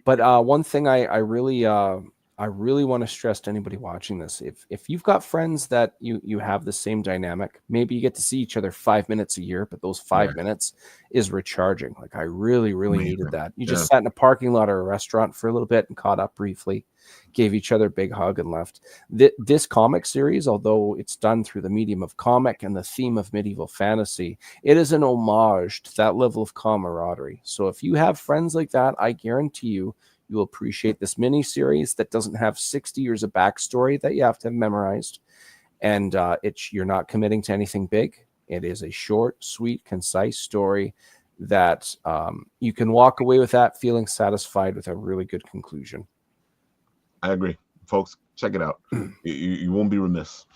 But one thing I really want to stress to anybody watching this, if you've got friends that you have the same dynamic, maybe you get to see each other 5 minutes a year, but those 5 minutes is recharging. Like, I really needed that. You just sat in a parking lot or a restaurant for a little bit and caught up briefly, gave each other a big hug and left. This comic series, although it's done through the medium of comic and the theme of medieval fantasy, it is an homage to that level of camaraderie. So if you have friends like that, I guarantee you will appreciate this mini series that doesn't have 60 years of backstory that you have to have memorized. And you're not committing to anything big. It is a short, sweet, concise story that you can walk away with that feeling satisfied with a really good conclusion. I agree. Folks, check it out. You won't be remiss.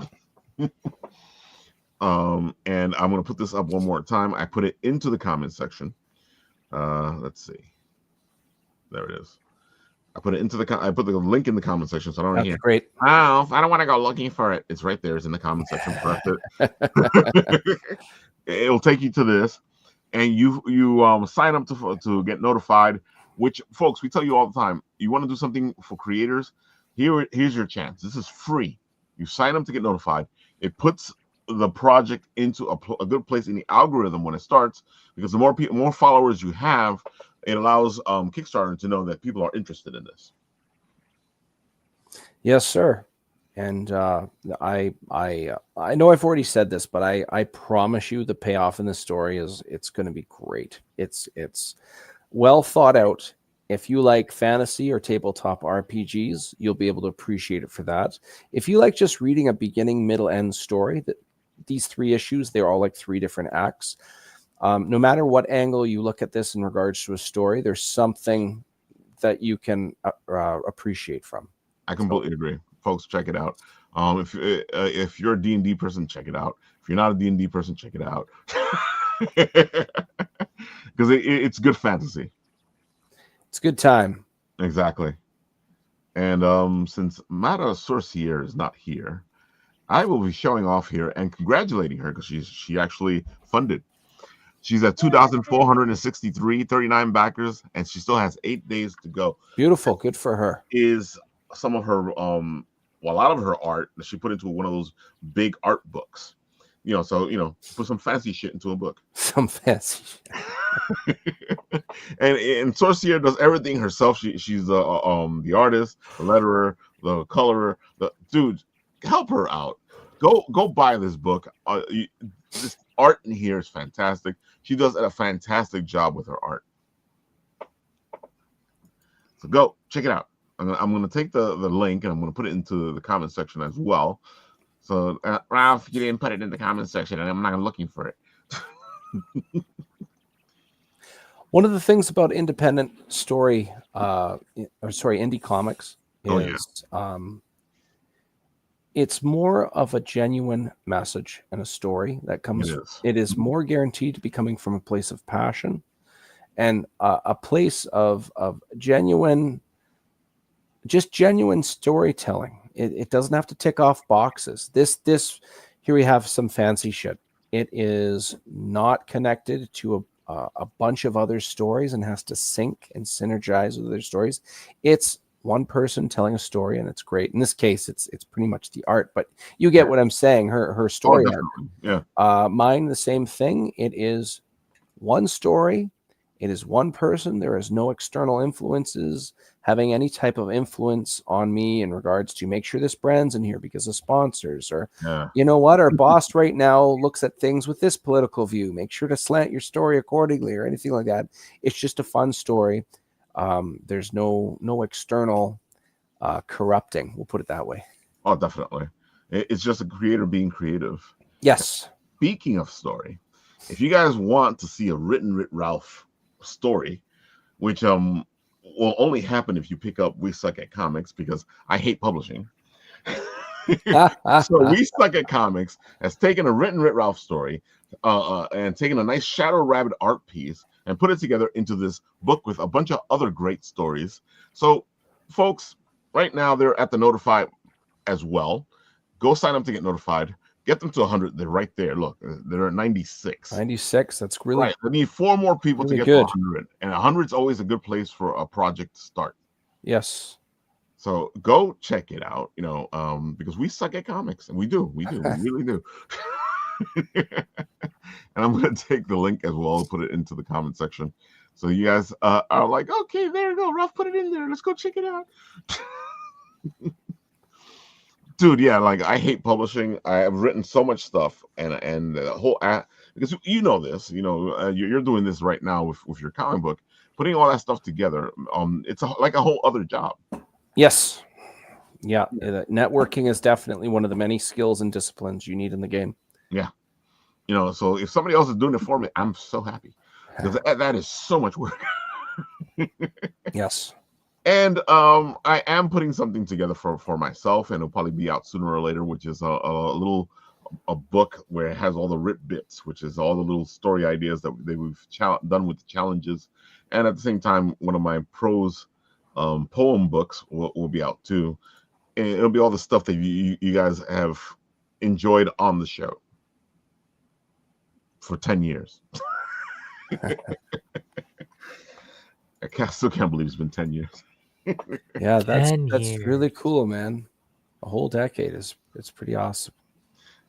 And I'm going to put this up one more time. I put it into the comment section. Let's see. There it is. I put the link in the comment section, so I don't That's hear. great. Oh, I don't want to go looking for it. It's right there. It's in the comment section. Press it. It'll take you to this, and you sign up to get notified. Which, folks, we tell you all the time. You want to do something for creators? Here's your chance. This is free. You sign up to get notified. It puts the project into a good place in the algorithm when it starts, because the more followers you have, it allows Kickstarter to know that people are interested in this. Yes, sir. And I know I've already said this, but I promise you the payoff in this story it's going to be great. It's well thought out. If you like fantasy or tabletop RPGs, you'll be able to appreciate it for that. If you like just reading a beginning, middle, end story, these 3 issues, they're all like 3 different acts. No matter what angle you look at this in regards to a story, there's something that you can appreciate from. I completely agree. Folks, check it out. If you're a D&D person, check it out. If you're not a D&D person, check it out. Because it's good fantasy. It's a good time. Exactly. And since Mata Sorcier is not here, I will be showing off here and congratulating her because she actually funded. She's at 2,463, 39 backers, and she still has 8 days to go. Beautiful. Good for her. Is some of her, a lot of her art that she put into one of those big art books. Put some fancy shit into a book. Some fancy shit. and Sorcier does everything herself. She's the artist, the letterer, the colorer. Dude, help her out. Go buy this book. This art in here is fantastic. She does a fantastic job with her art. So go check it out. I'm going to take the link and I'm going to put it into the comment section as well. So Ralph, you didn't put it in the comment section, and I'm not looking for it. One of the things about independent indie comics is it's more of a genuine message and a story that comes. It is more guaranteed to be coming from a place of passion and a place of genuine storytelling. It doesn't have to tick off boxes. This here we have some fancy shit. It is not connected to a bunch of other stories and has to sync and synergize with other stories. It's one person telling a story, and it's great. In this case, it's pretty much the art, but you get what I'm saying. Her story arc. Yeah. Mine, the same thing. It is one story. It is one person. There is no external influences having any type of influence on me in regards to make sure this brand's in here because of sponsors, or you know what, our boss right now looks at things with this political view. Make sure to slant your story accordingly, or anything like that. It's just a fun story. There's no external corrupting. We'll put it that way. Oh, definitely. It's just a creator being creative. Yes. Speaking of story, if you guys want to see a Written Writ Ralph story, which will only happen if you pick up We Suck at Comics, because I hate publishing. So We Suck at Comics has taken a Written Writ Ralph story and taken a nice Shadow Rabbit art piece and put it together into this book with a bunch of other great stories. So, folks, right now they're at the notify as well. Go sign up to get notified. Get them to 100. They're right there. Look, they're at 96. 96. That's really right. I need 4 more people really to get good. to 100. And 100 is always a good place for a project to start. Yes. So go check it out, because we suck at comics, and we do. We really do. And I'm going to take the link as well and put it into the comment section. So you guys are like, okay, there you go. Ralph put it in there. Let's go check it out. Dude, yeah, like I hate publishing. I have written so much stuff, and the whole because you know this, you're doing this right now with your comic book, putting all that stuff together. It's like a whole other job. Yes. Yeah. Networking is definitely one of the many skills and disciplines you need in the game. Yeah. So if somebody else is doing it for me, I'm so happy, because that is so much work. Yes. And I am putting something together for myself, and it'll probably be out sooner or later, which is a little a book where it has all the writ bits, which is all the little story ideas that we've done with the challenges. And at the same time, one of my prose poem books will be out too. And it'll be all the stuff that you guys have enjoyed on the show for 10 years. I still can't believe it's been 10 years. Yeah, that's 10 really years. cool, man. A whole decade it's pretty awesome.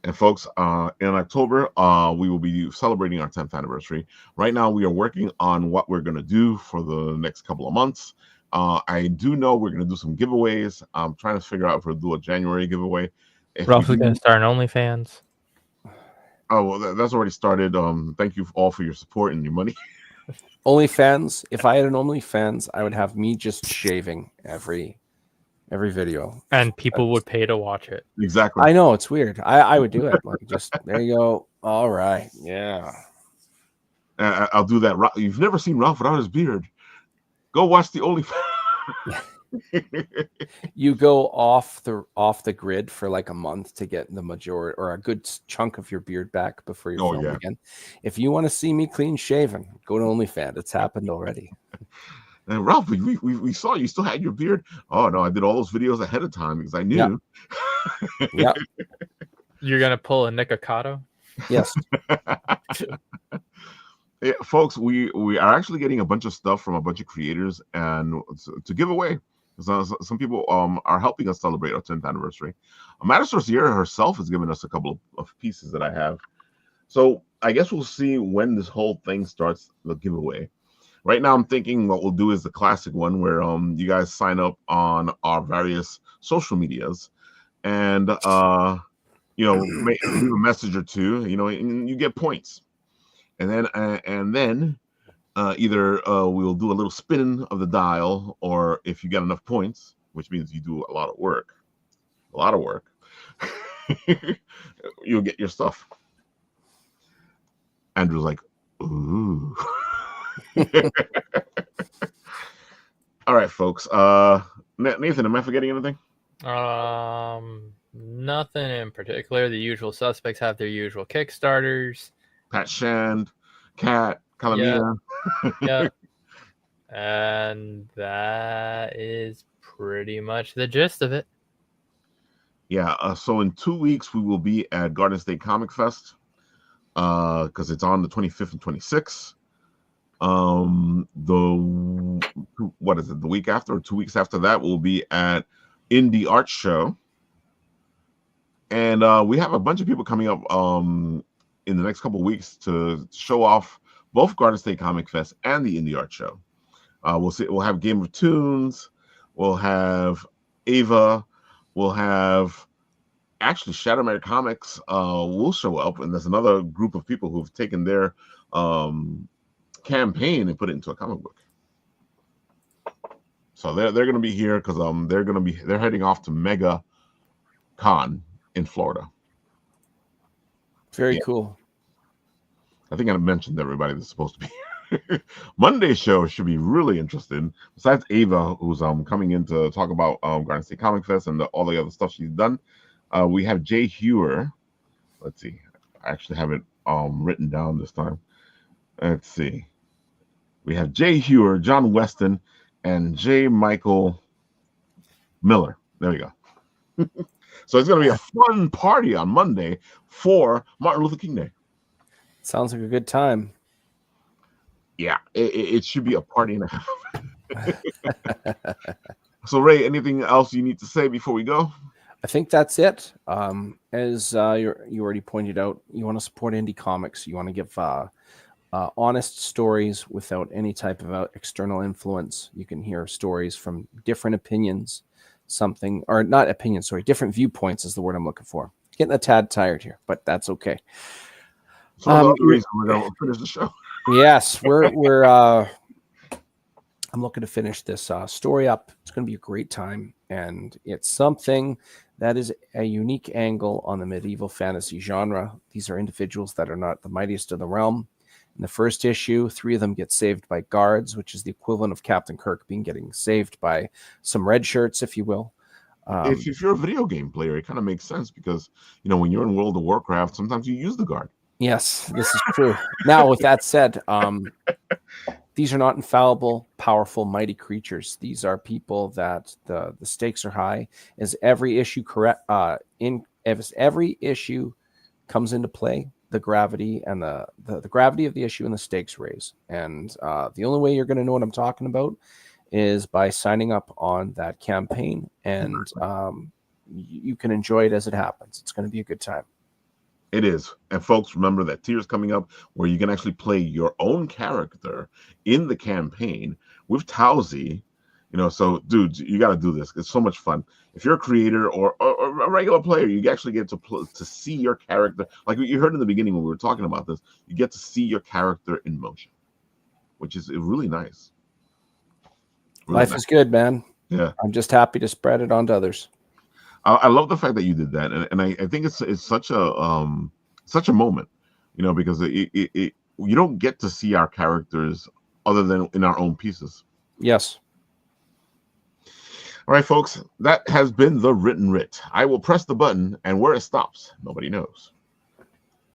And folks, in October, we will be celebrating our 10th anniversary. Right now, we are working on what we're going to do for the next couple of months. I do know we're going to do some giveaways. I'm trying to figure out if we'll do a January giveaway. If Ralph we is going do- to start an OnlyFans. Oh, well, that's already started. Thank you all for your support and your money. OnlyFans. If I had an OnlyFans, I would have me just shaving every video. And people would pay to watch it. Exactly. I know it's weird. I would do it. Like, just there you go. All right. Yeah. I'll do that. You've never seen Ralph without his beard. Go watch the OnlyFans. You go off the grid for like a month to get the majority or a good chunk of your beard back before you film again. If you want to see me clean shaven, go to OnlyFans. It's happened already. And Ralph, we saw you still had your beard. Oh no, I did all those videos ahead of time because I knew. Yeah. You're going to pull a Nikocado? Yes. Yeah, folks, we are actually getting a bunch of stuff from a bunch of creators and to give away. So some people are helping us celebrate our 10th anniversary. Madison Sierra herself has given us a couple of pieces that I have. So I guess we'll see when this whole thing starts, the giveaway. Right now, I'm thinking what we'll do is the classic one where you guys sign up on our various social medias and leave a message or two, and you get points. And then either we'll do a little spin of the dial, or if you get enough points, which means you do a lot of work, you'll get your stuff. Andrew's like, ooh. All right, folks. Nathan, am I forgetting anything? Nothing in particular. The usual suspects have their usual Kickstarters. Pat Shand, Kat, Calamina. Yeah. And that is pretty much the gist of it. Yeah. So in 2 weeks, we will be at Garden State Comic Fest because it's on the 25th and 26th. The week after or 2 weeks after that, we'll be at Indie Art Show. And we have a bunch of people coming up in the next couple of weeks to show off both Garden State Comic Fest and the Indie Art Show. We'll have Game of Tunes, we'll have Ava, we'll have actually Shadowmare Comics will show up, and there's another group of people who've taken their campaign and put it into a comic book. So they're going to be here because they're heading off to Mega Con in Florida. Very cool. I think I mentioned everybody that's supposed to be here. Monday's show should be really interesting. Besides Ava, who's coming in to talk about Garden State Comic Fest and all the other stuff she's done, we have Jay Hewer. Let's see. I actually have it written down this time. Let's see. We have Jay Hewer, John Weston, and J. Michael Miller. There we go. So it's going to be a fun party on Monday for Martin Luther King Day. Sounds like a good time. Yeah, it should be a party and a half. So, Ray, anything else you need to say before we go? I think that's it. As you already pointed out, you want to support indie comics. You want to give honest stories without any type of external influence. You can hear stories from different opinions, different viewpoints is the word I'm looking for. Getting a tad tired here, but that's okay. So the reason we're going to finish the show. Yes, we're I'm looking to finish this story up. It's going to be a great time, and it's something that is a unique angle on the medieval fantasy genre. These are individuals that are not the mightiest of the realm. In the first issue, 3 of them get saved by guards, which is the equivalent of Captain Kirk getting saved by some red shirts, if you will. If you're a video game player, it kind of makes sense because when you're in World of Warcraft, sometimes you use the guard. Yes, this is true. Now, with that said, these are not infallible, powerful, mighty creatures. These are people that the stakes are high. As every issue as every issue comes into play, the gravity and the gravity of the issue and the stakes raise. And the only way you're going to know what I'm talking about is by signing up on that campaign, and you can enjoy it as it happens. It's going to be a good time. It is. And folks, remember that tier's coming up where you can actually play your own character in the campaign with Towsy. So dudes, you got to do this. It's so much fun. If you're a creator or a regular player, you actually get to see your character. Like you heard in the beginning when we were talking about this, you get to see your character in motion, which is really nice. Really Life nice. is good, man. Yeah. I'm just happy to spread it on to others. I love the fact that you did that, and I think it's such a moment, because you don't get to see our characters other than in our own pieces. Yes. All right, folks, that has been the Written Writ. I will press the button, and where it stops, nobody knows.